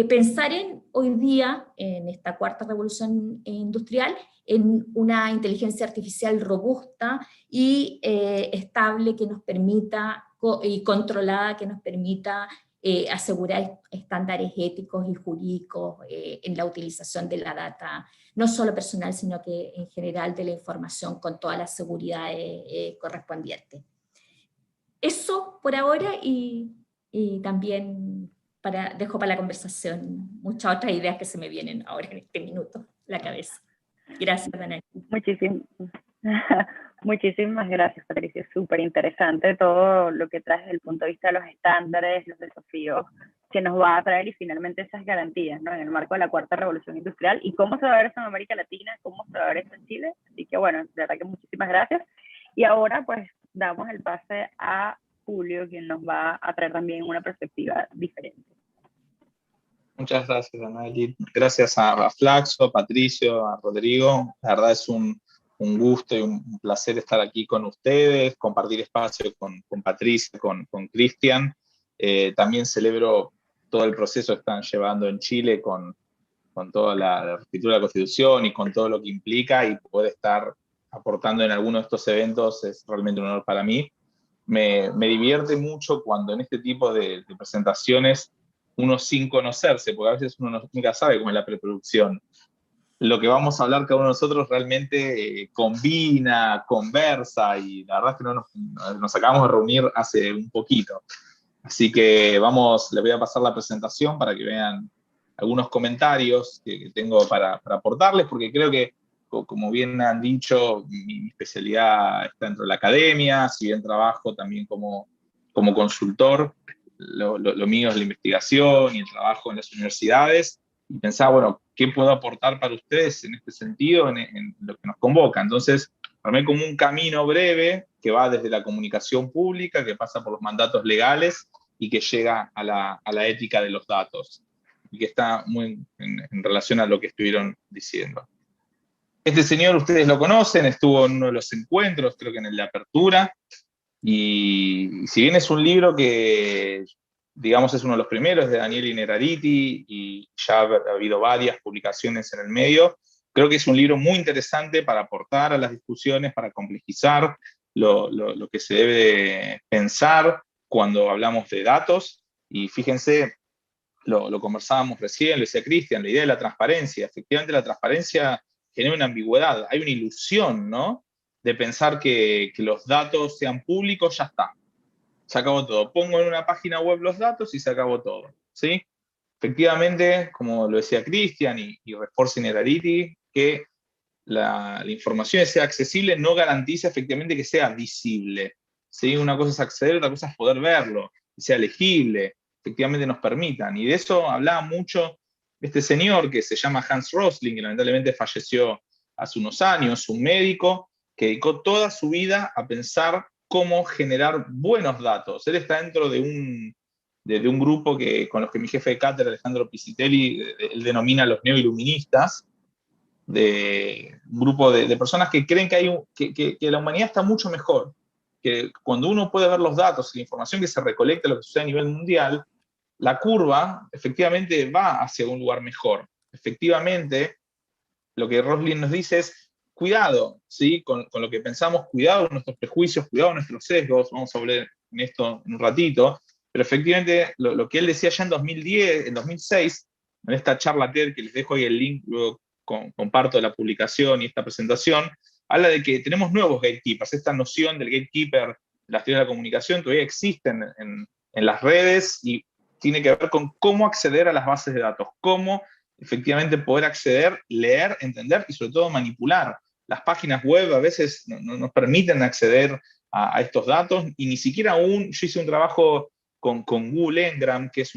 Speaker 6: pensar hoy día, en esta cuarta revolución industrial, en una inteligencia artificial robusta y estable, que nos permita, y controlada, que nos permita asegurar estándares éticos y jurídicos en la utilización de la data, no solo personal, sino que en general de la información, con todas las seguridades correspondientes. Eso por ahora, y también dejo para la conversación muchas otras ideas que se me vienen ahora en este minuto a la cabeza. Gracias, Daniel.
Speaker 2: Muchísimas gracias, Patricia. Súper interesante todo lo que traes desde el punto de vista de los estándares, los desafíos que nos va a traer, y finalmente esas garantías, ¿no?, en el marco de la cuarta revolución industrial, y cómo se va a ver eso en América Latina, cómo se va a ver eso en Chile. Así que bueno, de verdad que muchísimas gracias. Y ahora pues damos el pase a Julio, quien nos va a traer también una perspectiva diferente.
Speaker 7: Muchas gracias, Anaeli. Gracias a Flaxo, a Patricio, a Rodrigo. La verdad es un gusto y un placer estar aquí con ustedes, compartir espacio con Patricia, con Cristian. También celebro todo el proceso que están llevando en Chile con toda la escritura de la Constitución y con todo lo que implica, y poder estar aportando en alguno de estos eventos, es realmente un honor para mí. Me divierte mucho cuando en este tipo de presentaciones uno sin conocerse, porque a veces uno nunca sabe cómo es la preproducción. Lo que vamos a hablar cada uno de nosotros realmente combina, conversa, y la verdad es que nos acabamos de reunir hace un poquito. Así que les voy a pasar la presentación para que vean algunos comentarios que tengo para aportarles, porque creo que, como bien han dicho, mi especialidad está dentro de la academia, si bien trabajo también como consultor, lo mío es la investigación y el trabajo en las universidades, y pensaba, bueno, ¿qué puedo aportar para ustedes en este sentido, en lo que nos convoca? Entonces, armé como un camino breve que va desde la comunicación pública, que pasa por los mandatos legales y que llega a la ética de los datos, y que está muy en relación a lo que estuvieron diciendo. Este señor, ustedes lo conocen, estuvo en uno de los encuentros, creo que en el de apertura, y si bien es un libro que, digamos, es uno de los primeros, de Daniel Innerarity, y ya ha habido varias publicaciones en el medio, creo que es un libro muy interesante para aportar a las discusiones, para complejizar lo que se debe pensar cuando hablamos de datos. Y fíjense, lo conversábamos recién, lo decía Cristian, la idea de la transparencia. Efectivamente, la transparencia genera una ambigüedad, hay una ilusión, ¿no?, de pensar que los datos sean públicos, ya está, se acabó todo. Pongo en una página web los datos y se acabó todo, ¿sí? Efectivamente, como lo decía Cristian y Reforce Innerarity, que la información sea accesible no garantiza efectivamente que sea visible, ¿sí? Una cosa es acceder, otra cosa es poder verlo, que sea legible, efectivamente nos permitan. Y de eso hablaba mucho este señor que se llama Hans Rosling, que lamentablemente falleció hace unos años, un médico que dedicó toda su vida a pensar cómo generar buenos datos. Él está dentro de un grupo con los que mi jefe de cátedra, Alejandro Pisitelli, él denomina los neoiluministas, de un grupo de personas que creen que la humanidad está mucho mejor, que cuando uno puede ver los datos y la información que se recolecta, lo que sucede a nivel mundial, la curva efectivamente va hacia un lugar mejor. Efectivamente, lo que Rosling nos dice es, cuidado, ¿sí?, con lo que pensamos, cuidado con nuestros prejuicios, cuidado con nuestros sesgos, vamos a hablar en esto en un ratito, pero efectivamente lo que él decía ya en 2010, en 2006, en esta charla TED, que les dejo ahí el link, luego comparto la publicación y esta presentación, habla de que tenemos nuevos gatekeepers. Esta noción del gatekeeper de las teorías de la comunicación todavía existen en las redes, y tiene que ver con cómo acceder a las bases de datos, cómo efectivamente poder acceder, leer, entender y sobre todo manipular. Las páginas web a veces no nos permiten acceder a estos datos, y ni siquiera aún, yo hice un trabajo con Google Ngram, que es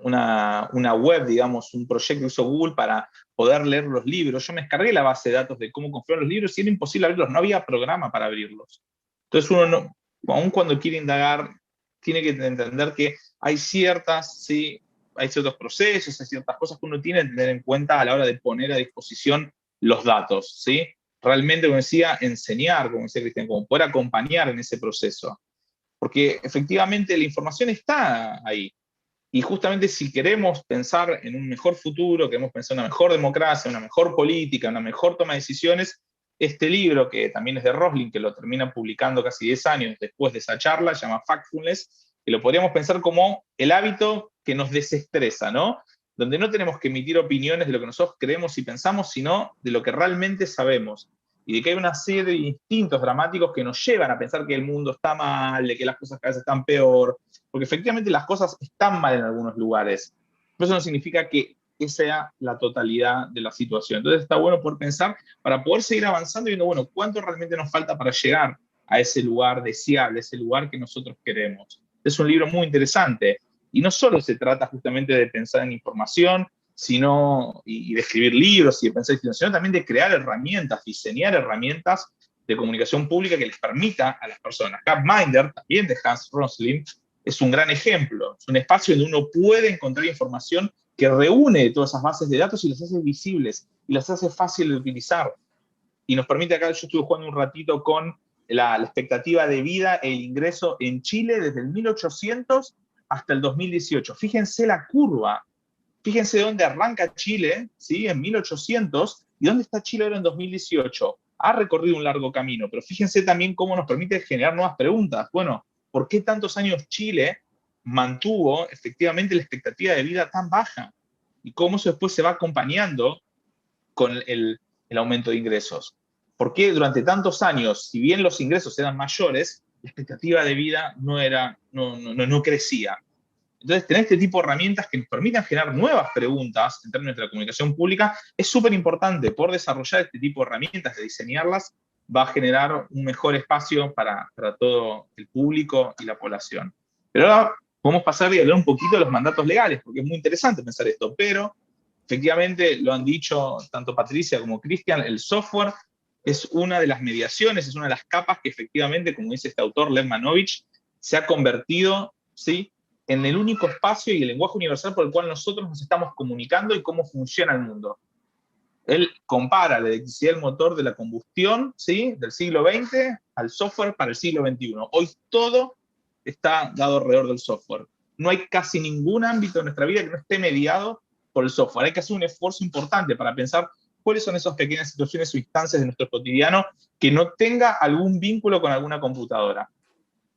Speaker 7: una web, digamos, un proyecto que usó Google para poder leer los libros. Yo me descargué la base de datos de cómo configurar los libros y era imposible abrirlos, no había programa para abrirlos. Entonces uno, aun cuando quiere indagar, tiene que entender que hay hay ciertos procesos, hay ciertas cosas que uno tiene que tener en cuenta a la hora de poner a disposición los datos, ¿sí? Realmente, como decía, enseñar, como decía Cristian, como poder acompañar en ese proceso. Porque efectivamente la información está ahí. Y justamente si queremos pensar en un mejor futuro, queremos pensar en una mejor democracia, una mejor política, una mejor toma de decisiones, este libro, que también es de Rosling, que lo termina publicando casi 10 años después de esa charla, se llama Factfulness, que lo podríamos pensar como el hábito que nos desestresa, ¿no? Donde no tenemos que emitir opiniones de lo que nosotros creemos y pensamos, sino de lo que realmente sabemos. Y de que hay una serie de instintos dramáticos que nos llevan a pensar que el mundo está mal, de que las cosas cada vez están peor, porque efectivamente las cosas están mal en algunos lugares. Pero eso no significa que esa sea la totalidad de la situación. Entonces está bueno poder pensar para poder seguir avanzando y viendo, bueno, ¿cuánto realmente nos falta para llegar a ese lugar deseable, ese lugar que nosotros queremos? Es un libro muy interesante. Y no solo se trata justamente de pensar en información, y de escribir libros y de pensar, sino también de crear herramientas, diseñar herramientas de comunicación pública que les permita a las personas. Gapminder, también de Hans Rosling, es un gran ejemplo. Es un espacio donde uno puede encontrar información que reúne todas esas bases de datos y las hace visibles y las hace fácil de utilizar. Y nos permite acá, yo estuve jugando un ratito con la expectativa de vida e el ingreso en Chile desde el 1800 hasta el 2018. Fíjense la curva. Fíjense dónde arranca Chile, ¿sí?, en 1800, y dónde está Chile ahora en 2018. ha recorrido un largo camino, pero fíjense también cómo nos permite generar nuevas preguntas. Bueno, ¿por qué tantos años Chile mantuvo efectivamente la expectativa de vida tan baja? Y cómo eso después se va acompañando con el aumento de ingresos. ¿Por qué durante tantos años, si bien los ingresos eran mayores, la expectativa de vida no crecía? Entonces, tener este tipo de herramientas que nos permitan generar nuevas preguntas en términos de la comunicación pública es súper importante. Por desarrollar este tipo de herramientas, de diseñarlas, va a generar un mejor espacio para todo el público y la población. Pero ahora podemos pasar y hablar un poquito de los mandatos legales, porque es muy interesante pensar esto, pero efectivamente lo han dicho tanto Patricia como Cristian, el software es una de las mediaciones, es una de las capas que efectivamente, como dice este autor, Lev Manovich, se ha convertido, ¿sí?, en el único espacio y el lenguaje universal por el cual nosotros nos estamos comunicando y cómo funciona el mundo. Él compara la electricidad del motor de la combustión, ¿sí?, del siglo XX al software para el siglo XXI. Hoy todo está dado alrededor del software. No hay casi ningún ámbito de nuestra vida que no esté mediado por el software. Hay que hacer un esfuerzo importante para pensar cuáles son esas pequeñas situaciones o instancias de nuestro cotidiano que no tenga algún vínculo con alguna computadora.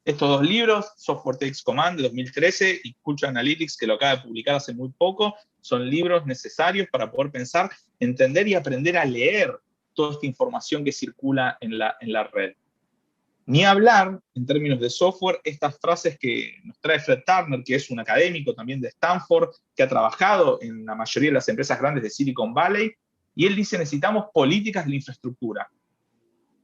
Speaker 7: Estos dos libros, Software Takes Command de 2013 y Culture Analytics, que lo acaba de publicar hace muy poco, son libros necesarios para poder pensar, entender y aprender a leer toda esta información que circula en la red. Ni hablar, en términos de software, estas frases que nos trae Fred Turner, que es un académico también de Stanford, que ha trabajado en la mayoría de las empresas grandes de Silicon Valley, y él dice, necesitamos políticas de la infraestructura,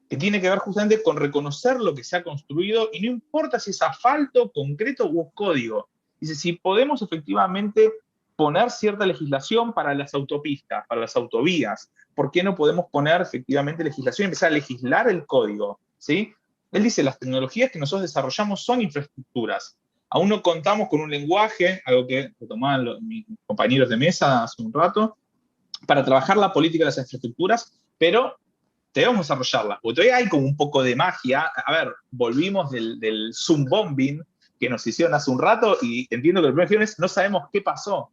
Speaker 7: que tiene que ver justamente con reconocer lo que se ha construido, y no importa si es asfalto, concreto u código. Dice, si podemos efectivamente poner cierta legislación para las autopistas, para las autovías, ¿por qué no podemos poner efectivamente legislación y empezar a legislar el código? ¿Sí? Él dice, las tecnologías que nosotros desarrollamos son infraestructuras. Aún no contamos con un lenguaje, algo que retomaban mis compañeros de mesa hace un rato, para trabajar la política de las infraestructuras, pero debemos desarrollarlas, porque todavía hay como un poco de magia. A ver, volvimos del Zoom bombing que nos hicieron hace un rato, y entiendo que el primer es, no sabemos qué pasó.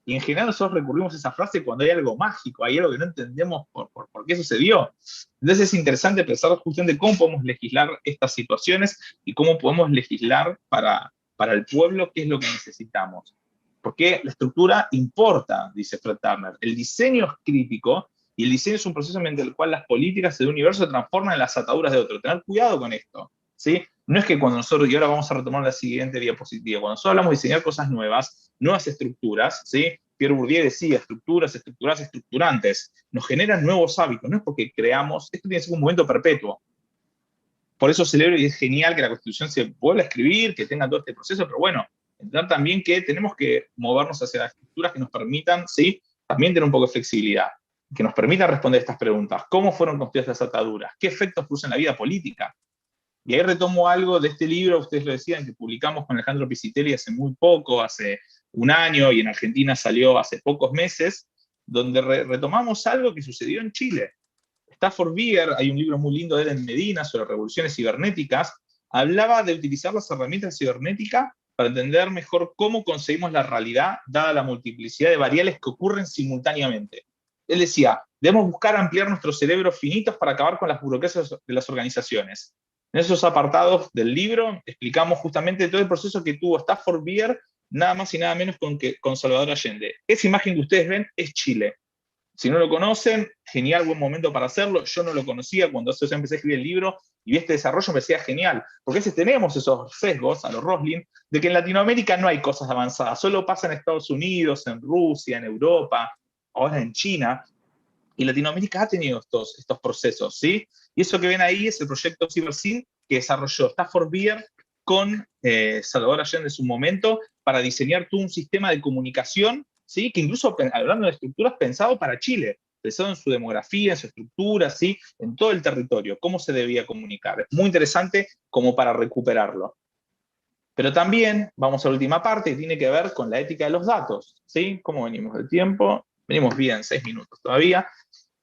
Speaker 7: Y en general nosotros recurrimos a esa frase cuando hay algo mágico, hay algo que no entendemos por qué sucedió. Entonces es interesante pensar justamente cómo podemos legislar estas situaciones y cómo podemos legislar para el pueblo qué es lo que necesitamos. Porque la estructura importa, dice Fred Turner. El diseño es crítico, y el diseño es un proceso mediante el cual las políticas de un universo se transforman en las ataduras de otro. Tener cuidado con esto, ¿sí? No es que cuando nosotros, y ahora vamos a retomar la siguiente diapositiva, cuando nosotros hablamos de diseñar cosas nuevas, nuevas estructuras, ¿sí? Pierre Bourdieu decía, estructuras, estructuras, estructurantes, nos generan nuevos hábitos, no es porque creamos, esto tiene que ser un movimiento perpetuo. Por eso celebro y es genial que la Constitución se vuelva a escribir, que tenga todo este proceso, pero bueno, entender también que tenemos que movernos hacia las estructuras que nos permitan, ¿sí?, también tener un poco de flexibilidad, que nos permitan responder estas preguntas. ¿Cómo fueron construidas las ataduras? ¿Qué efectos producen en la vida política? Y ahí retomo algo de este libro, ustedes lo decían, que publicamos con Alejandro Pisitelli hace muy poco, hace un año, y en Argentina salió hace pocos meses, donde retomamos algo que sucedió en Chile. Stafford Beer, hay un libro muy lindo de él en Medina sobre revoluciones cibernéticas, hablaba de utilizar las herramientas cibernéticas para entender mejor cómo conseguimos la realidad, dada la multiplicidad de variables que ocurren simultáneamente. Él decía, debemos buscar ampliar nuestros cerebros finitos para acabar con las burocracias de las organizaciones. En esos apartados del libro explicamos justamente todo el proceso que tuvo Stafford Beer, nada más y nada menos con Salvador Allende. Esa imagen que ustedes ven es Chile. Si no lo conocen, genial, buen momento para hacerlo. Yo no lo conocía cuando empecé a escribir el libro, y vi este desarrollo, me parecía genial. Porque a veces tenemos esos sesgos, a los Roslin, de que en Latinoamérica no hay cosas avanzadas, solo pasa en Estados Unidos, en Rusia, en Europa, ahora en China. Y Latinoamérica ha tenido estos procesos, ¿sí? Y eso que ven ahí es el proyecto CyberSyn que desarrolló Stafford Beer con Salvador Allende en su momento para diseñar todo un sistema de comunicación, ¿sí?, que incluso, hablando de estructuras, pensado para Chile, pensado en su demografía, en su estructura, ¿sí?, en todo el territorio, cómo se debía comunicar. Es muy interesante como para recuperarlo. Pero también vamos a la última parte, que tiene que ver con la ética de los datos, ¿sí? ¿Cómo venimos de tiempo? Venimos bien, 6 minutos todavía.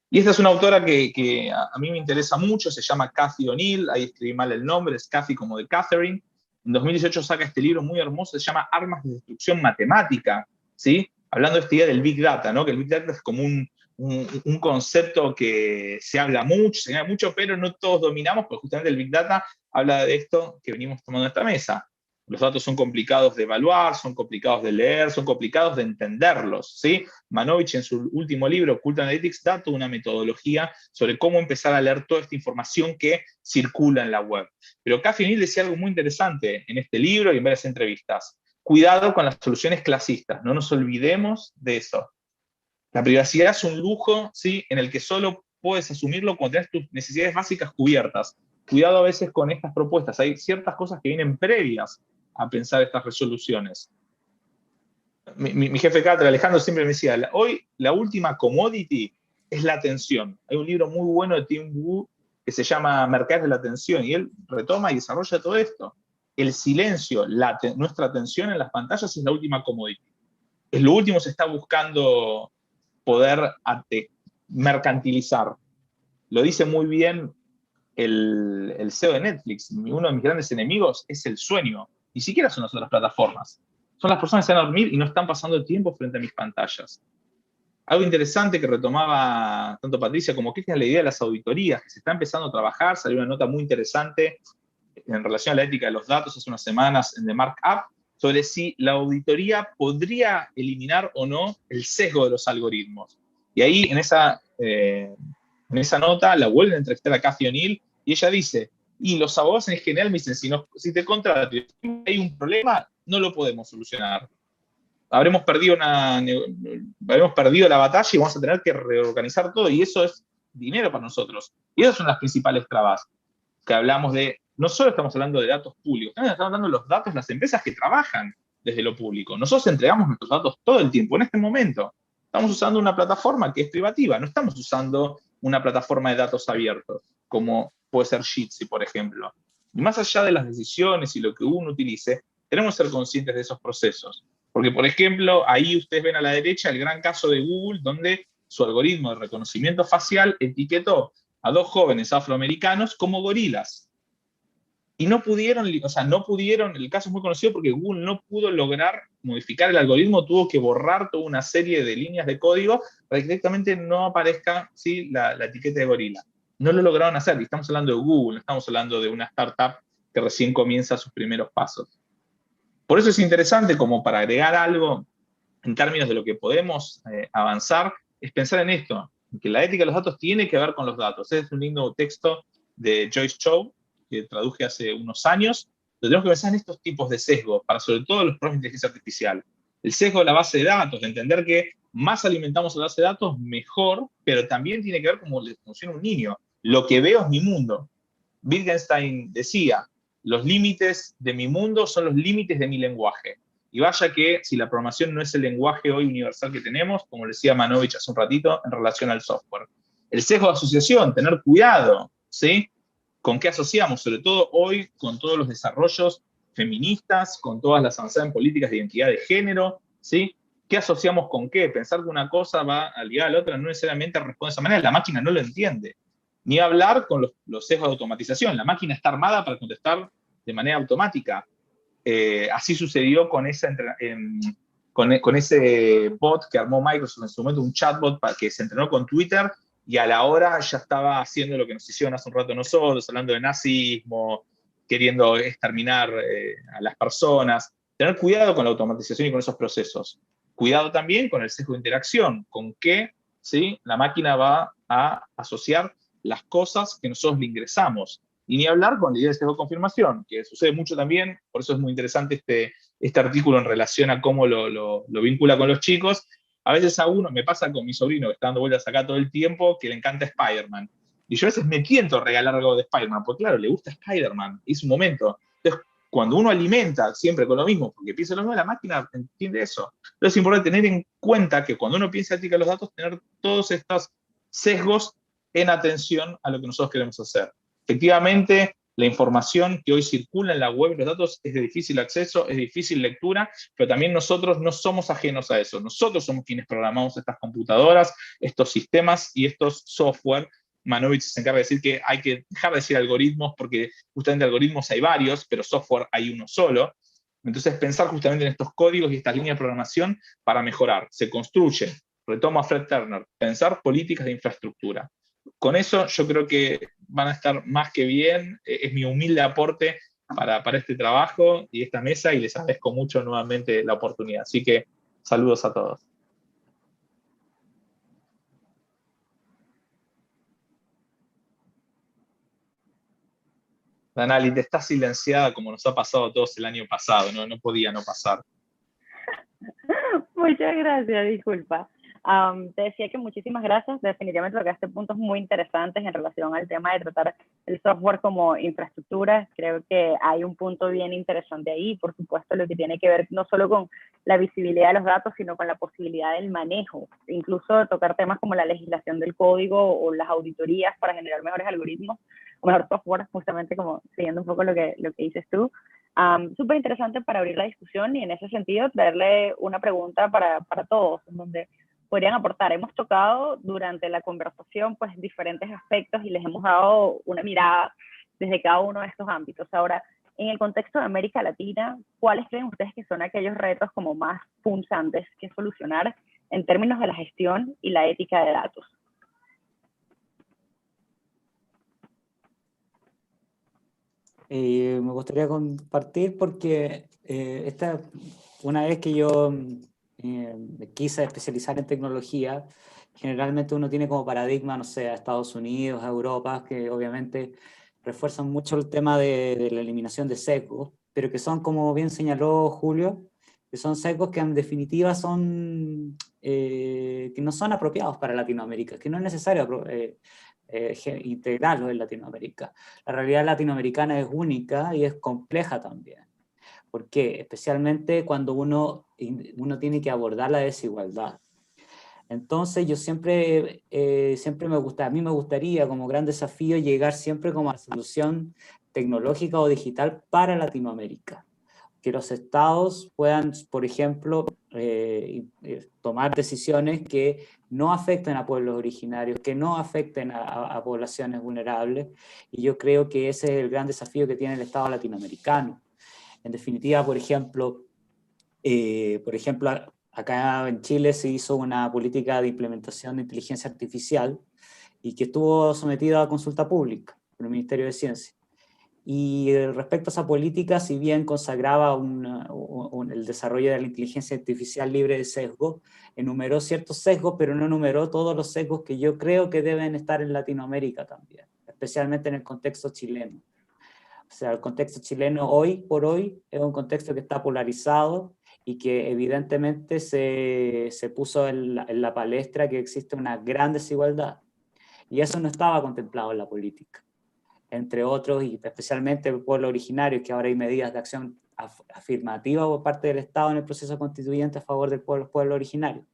Speaker 7: Y esta es una autora que a mí me interesa mucho, se llama Cathy O'Neil, ahí escribí mal el nombre, es Cathy como de Catherine. En 2018 saca este libro muy hermoso, se llama Armas de Destrucción Matemática, ¿sí? Hablando de esta idea del Big Data, ¿no? Que el Big Data es como un concepto que se habla mucho, pero no todos dominamos, porque justamente el Big Data habla de esto que venimos tomando en esta mesa. Los datos son complicados de evaluar, son complicados de leer, son complicados de entenderlos, ¿sí? Manovich en su último libro, Cult Analytics, da toda una metodología sobre cómo empezar a leer toda esta información que circula en la web. Pero Cathy O'Neil decía algo muy interesante en este libro y en varias entrevistas. Cuidado con las soluciones clasistas, no nos olvidemos de eso. La privacidad es un lujo, ¿sí?, en el que solo puedes asumirlo cuando tienes tus necesidades básicas cubiertas. Cuidado a veces con estas propuestas. Hay ciertas cosas que vienen previas a pensar estas resoluciones. Mi jefe de cátedra, Alejandro, siempre me decía, hoy la última commodity es la atención. Hay un libro muy bueno de Tim Wu que se llama Mercados de la Atención, y él retoma y desarrolla todo esto. El silencio, nuestra atención en las pantallas es la última commodity. Es lo último que se está buscando poder mercantilizar. Lo dice muy bien el CEO de Netflix. Uno de mis grandes enemigos es el sueño. Ni siquiera son las otras plataformas. Son las personas que se van a dormir y no están pasando tiempo frente a mis pantallas. Algo interesante que retomaba tanto Patricia como Cristian, la idea de las auditorías, que se está empezando a trabajar. Salió una nota muy interesante en relación a la ética de los datos hace unas semanas en The Markup, sobre si la auditoría podría eliminar o no el sesgo de los algoritmos. Y ahí, en esa nota, la vuelven a entrevistar a Cathy O'Neil, y ella dice, y los abogados en general me dicen, si te contrato y hay un problema, no lo podemos solucionar. Habremos perdido la batalla y vamos a tener que reorganizar todo, y eso es dinero para nosotros. Y esas son las principales trabas que hablamos de. No solo estamos hablando de datos públicos, estamos hablando de los datos de las empresas que trabajan desde lo público. Nosotros entregamos nuestros datos todo el tiempo. En este momento estamos usando una plataforma que es privativa, no estamos usando una plataforma de datos abiertos, como puede ser Jitsi, por ejemplo. Y más allá de las decisiones y lo que uno utilice, tenemos que ser conscientes de esos procesos. Porque, por ejemplo, ahí ustedes ven a la derecha el gran caso de Google, donde su algoritmo de reconocimiento facial etiquetó a 2 jóvenes afroamericanos como gorilas. Y no pudieron, el caso es muy conocido porque Google no pudo lograr modificar el algoritmo, tuvo que borrar toda una serie de líneas de código para que directamente no aparezca, ¿sí?, la etiqueta de gorila. No lo lograron hacer, y estamos hablando de Google, no estamos hablando de una startup que recién comienza sus primeros pasos. Por eso es interesante, como para agregar algo en términos de lo que podemos avanzar, es pensar en esto, que la ética de los datos tiene que ver con los datos. Este es un lindo texto de Joyce Chow, que traduje hace unos años, donde tenemos que pensar en estos tipos de sesgos, para sobre todo los problemas de inteligencia artificial. El sesgo de la base de datos, de entender que más alimentamos la base de datos, mejor, pero también tiene que ver cómo le funciona un niño. Lo que veo es mi mundo. Wittgenstein decía, los límites de mi mundo son los límites de mi lenguaje. Y vaya que si la programación no es el lenguaje hoy universal que tenemos, como decía Manovich hace un ratito, en relación al software. El sesgo de asociación, tener cuidado, ¿sí?, con qué asociamos, sobre todo hoy con todos los desarrollos feministas, con todas las avanzadas en políticas de identidad de género, ¿sí? ¿Qué asociamos con qué? Pensar que una cosa va a ligar a la otra no necesariamente responde de esa manera, la máquina no lo entiende. Ni hablar con los sesgos de automatización, la máquina está armada para contestar de manera automática. Así sucedió con ese bot que armó Microsoft en su momento, un chatbot que se entrenó con Twitter, y a la hora ya estaba haciendo lo que nos hicieron hace un rato nosotros, hablando de nazismo, queriendo exterminar a las personas. Tener cuidado con la automatización y con esos procesos. Cuidado también con el sesgo de interacción, con qué, ¿sí?, la máquina va a asociar las cosas que nosotros le ingresamos. Y ni hablar con la idea de sesgo de confirmación, que sucede mucho también, por eso es muy interesante este artículo en relación a cómo lo vincula con los chicos. A veces a uno, me pasa con mi sobrino que está dando vueltas acá todo el tiempo, que le encanta Spider-Man. Y yo a veces me tiento a regalar algo de Spider-Man, porque claro, le gusta Spider-Man, es un momento. Entonces, cuando uno alimenta siempre con lo mismo, porque piensa lo mismo, la máquina entiende eso. Entonces es importante tener en cuenta que cuando uno piensa ética de los datos, tener todos estos sesgos en atención a lo que nosotros queremos hacer. Efectivamente, la información que hoy circula en la web, los datos, es de difícil acceso, es de difícil lectura, pero también nosotros no somos ajenos a eso. Nosotros somos quienes programamos estas computadoras, estos sistemas y estos software. Manovich se encarga de decir que hay que dejar de decir algoritmos, porque justamente algoritmos hay varios, pero software hay uno solo. Entonces pensar justamente en estos códigos y estas líneas de programación para mejorar. Se construyen retomo a Fred Turner, pensar políticas de infraestructura. Con eso yo creo que van a estar más que bien, es mi humilde aporte para este trabajo y esta mesa, y les agradezco mucho nuevamente la oportunidad. Así que saludos a todos. Danali, te estás silenciada como nos ha pasado a todos el año pasado, no podía no pasar.
Speaker 2: Muchas gracias, disculpa. Te decía que muchísimas gracias, definitivamente tocaste puntos muy interesantes en relación al tema de tratar el software como infraestructura. Creo que hay un punto bien interesante ahí, por supuesto, lo que tiene que ver no solo con la visibilidad de los datos, sino con la posibilidad del manejo, incluso tocar temas como la legislación del código o las auditorías para generar mejores algoritmos o mejor software, justamente como siguiendo un poco lo que dices tú. Súper interesante para abrir la discusión y en ese sentido traerle una pregunta para todos, en donde podrían aportar. Hemos tocado durante la conversación pues diferentes aspectos y les hemos dado una mirada desde cada uno de estos ámbitos. Ahora, en el contexto de América Latina, ¿cuáles creen ustedes que son aquellos retos como más punzantes que solucionar en términos de la gestión y la ética de datos?
Speaker 5: Me gustaría compartir porque una vez que yo me quise especializar en tecnología, generalmente uno tiene como paradigma, no sé, a Estados Unidos, a Europa, que obviamente refuerzan mucho el tema de la eliminación de sesgos, pero que son, como bien señaló Julio, que son sesgos que en definitiva son, que no son apropiados para Latinoamérica, que no es necesario integrarlos en Latinoamérica. La realidad latinoamericana es única y es compleja también. ¿Por qué? Especialmente cuando uno tiene que abordar la desigualdad. Entonces yo siempre a mí me gustaría como gran desafío llegar siempre como a solución tecnológica o digital para Latinoamérica. Que los estados puedan, por ejemplo, tomar decisiones que no afecten a pueblos originarios, que no afecten a poblaciones vulnerables, y yo creo que ese es el gran desafío que tiene el Estado latinoamericano. En definitiva, por ejemplo, acá en Chile se hizo una política de implementación de inteligencia artificial y que estuvo sometida a consulta pública por el Ministerio de Ciencia. Y respecto a esa política, si bien consagraba el desarrollo de la inteligencia artificial libre de sesgo, enumeró ciertos sesgos, pero no enumeró todos los sesgos que yo creo que deben estar en Latinoamérica también, especialmente en el contexto chileno. O sea, el contexto chileno hoy por hoy es un contexto que está polarizado y que evidentemente se puso en la palestra que existe una gran desigualdad. Y eso no estaba contemplado en la política. Entre otros, y especialmente el pueblo originario, que ahora hay medidas de acción afirmativa por parte del Estado en el proceso constituyente a favor del pueblo originario,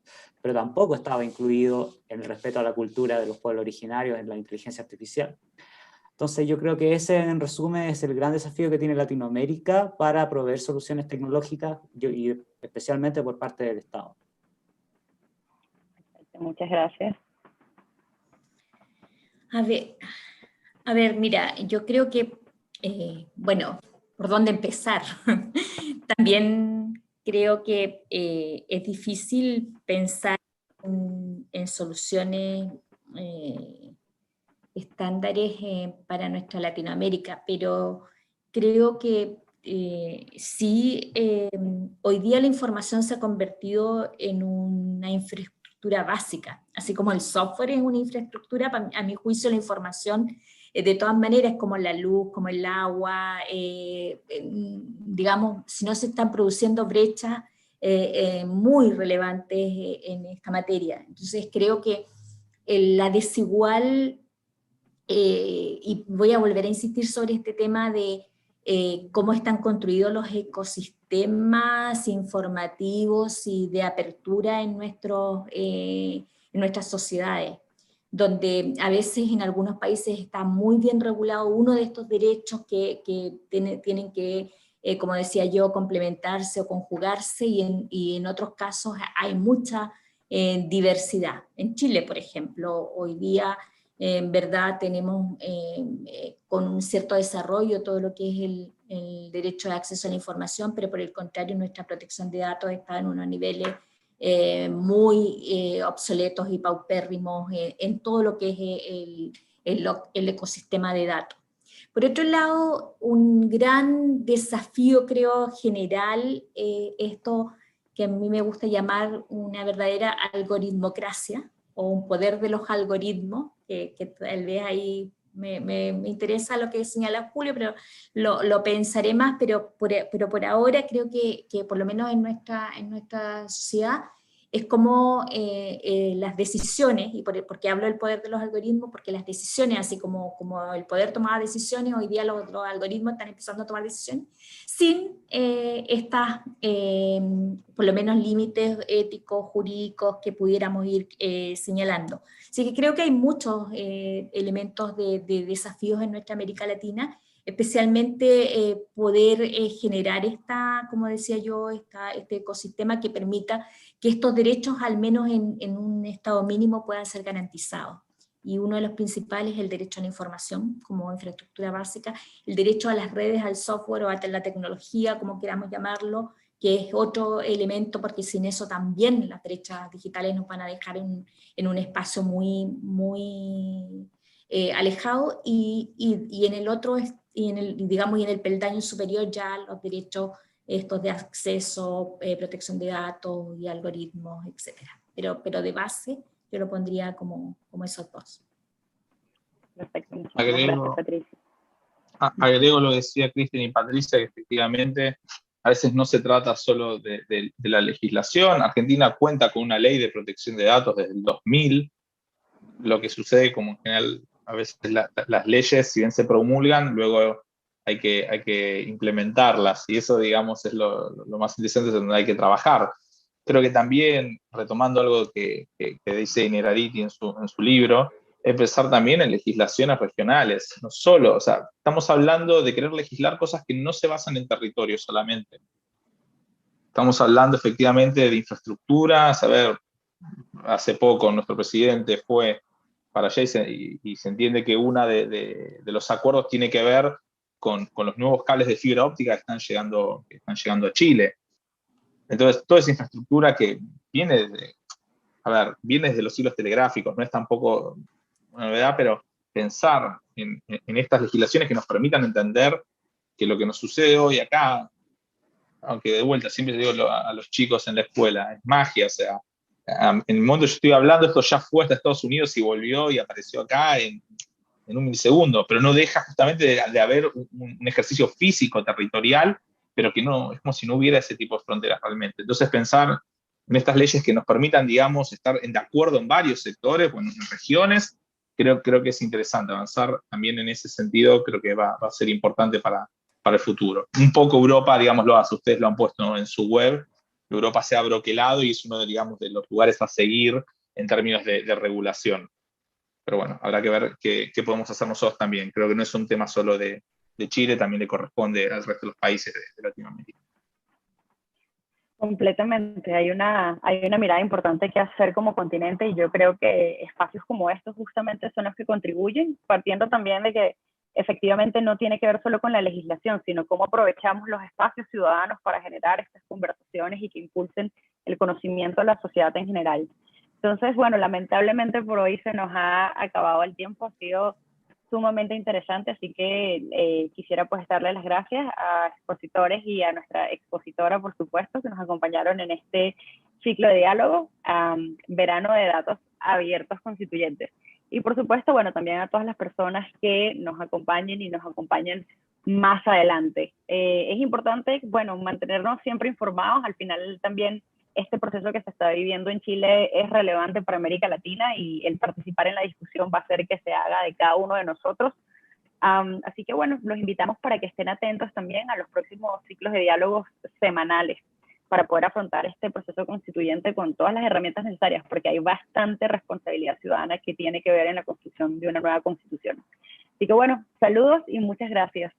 Speaker 5: pero tampoco estaba incluido en el respeto a la cultura de los pueblos originarios en la inteligencia artificial. Entonces yo creo que ese, en resumen, es el gran desafío que tiene Latinoamérica para proveer soluciones tecnológicas y especialmente por parte del Estado.
Speaker 2: Muchas gracias.
Speaker 6: A ver, mira, yo creo que, bueno, ¿por dónde empezar? También creo que es difícil pensar en soluciones estándares para nuestra Latinoamérica, pero creo que sí, hoy día la información se ha convertido en una infraestructura básica, así como el software es una infraestructura, a mi juicio la información de todas maneras como la luz, como el agua, digamos, si no se están produciendo brechas muy relevantes en esta materia. Entonces creo que la desigual, y voy a volver a insistir sobre este tema de cómo están construidos los ecosistemas informativos y de apertura en nuestras sociedades, donde a veces en algunos países está muy bien regulado uno de estos derechos que tienen que, como decía yo, complementarse o conjugarse, y en otros casos hay mucha diversidad. En Chile, por ejemplo, hoy día en verdad tenemos con un cierto desarrollo todo lo que es el derecho de acceso a la información, pero por el contrario nuestra protección de datos está en unos niveles muy obsoletos y paupérrimos en todo lo que es el ecosistema de datos. Por otro lado, un gran desafío, creo, general, esto que a mí me gusta llamar una verdadera algoritmocracia, o un poder de los algoritmos, que tal vez ahí me interesa lo que señala Julio, pero lo pensaré más, pero por ahora creo que por lo menos en nuestra sociedad, es como las decisiones, y por qué hablo del poder de los algoritmos, porque las decisiones, así como el poder tomar decisiones, hoy día los algoritmos están empezando a tomar decisiones, sin estas, por lo menos, límites éticos, jurídicos que pudiéramos ir señalando. Así que creo que hay muchos elementos de desafíos en nuestra América Latina, especialmente poder generar como decía yo, este ecosistema que permita que estos derechos, al menos en un estado mínimo, puedan ser garantizados. Y uno de los principales es el derecho a la información como infraestructura básica, el derecho a las redes, al software o a la tecnología, como queramos llamarlo, que es otro elemento, porque sin eso también las brechas digitales nos van a dejar en un espacio muy alejado, y en el otro, digamos, y en el peldaño superior ya los derechos estos de acceso, protección de datos y algoritmos, etc. Pero de base yo lo pondría como esos dos.
Speaker 2: Perfecto, muchísimas gracias, Patricia.
Speaker 7: Agrego lo que decía Cristian y Patricia, que efectivamente a veces no se trata solo de la legislación. Argentina cuenta con una ley de protección de datos desde el 2000. Lo que sucede, como en general, a veces las leyes, si bien se promulgan, luego hay que implementarlas, y eso, digamos, es lo más interesante, es donde hay que trabajar. Creo que también, retomando algo que dice Innerarity en su libro, es pensar también en legislaciones regionales, no solo, o sea, estamos hablando de querer legislar cosas que no se basan en territorio solamente. Estamos hablando efectivamente de infraestructura. Saber, hace poco nuestro presidente fue para allá y se entiende que uno de los acuerdos tiene que ver con los nuevos cables de fibra óptica que están llegando a Chile. Entonces, toda esa infraestructura que viene desde los hilos telegráficos, no es tampoco una novedad, pero pensar en estas legislaciones que nos permitan entender que lo que nos sucede hoy acá, aunque de vuelta siempre digo a los chicos en la escuela, es magia, o sea, en el momento que yo estoy hablando, esto ya fue hasta Estados Unidos y volvió y apareció acá en un milisegundo, pero no deja justamente de haber un ejercicio físico, territorial, pero que no, es como si no hubiera ese tipo de fronteras realmente. Entonces, pensar en estas leyes que nos permitan, digamos, estar de acuerdo en varios sectores, bueno, en regiones, creo que es interesante avanzar también en ese sentido. Creo que va a ser importante para el futuro. Un poco Europa, digámoslo, ustedes lo han puesto en su web, Europa se ha broquelado y es uno, digamos, de los lugares a seguir en términos de regulación. Pero bueno, habrá que ver qué podemos hacer nosotros también. Creo que no es un tema solo de Chile, también le corresponde al resto de los países de Latinoamérica.
Speaker 2: Completamente, hay una mirada importante que hacer como continente, y yo creo que espacios como estos justamente son los que contribuyen, partiendo también de que efectivamente no tiene que ver solo con la legislación, sino cómo aprovechamos los espacios ciudadanos para generar estas conversaciones y que impulsen el conocimiento de la sociedad en general. Entonces, bueno, lamentablemente por hoy se nos ha acabado el tiempo, ha sido sumamente interesante, así que quisiera pues darle las gracias a expositores y a nuestra expositora, por supuesto, que nos acompañaron en este ciclo de diálogo, Verano de Datos Abiertos Constituyentes. Y por supuesto, bueno, también a todas las personas que nos acompañen y nos acompañen más adelante. Es importante, bueno, mantenernos siempre informados. Al final también este proceso que se está viviendo en Chile es relevante para América Latina, y el participar en la discusión va a hacer que se haga de cada uno de nosotros. Así que bueno, los invitamos para que estén atentos también a los próximos ciclos de diálogos semanales para poder afrontar este proceso constituyente con todas las herramientas necesarias, porque hay bastante responsabilidad ciudadana que tiene que ver en la construcción de una nueva constitución. Así que bueno, saludos y muchas gracias.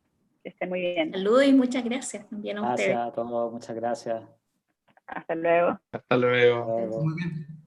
Speaker 2: Que estén muy bien.
Speaker 6: Saludos y muchas gracias también a ustedes.
Speaker 5: Gracias a todos, muchas gracias.
Speaker 2: Hasta luego.
Speaker 7: Hasta luego.
Speaker 3: Muy bien.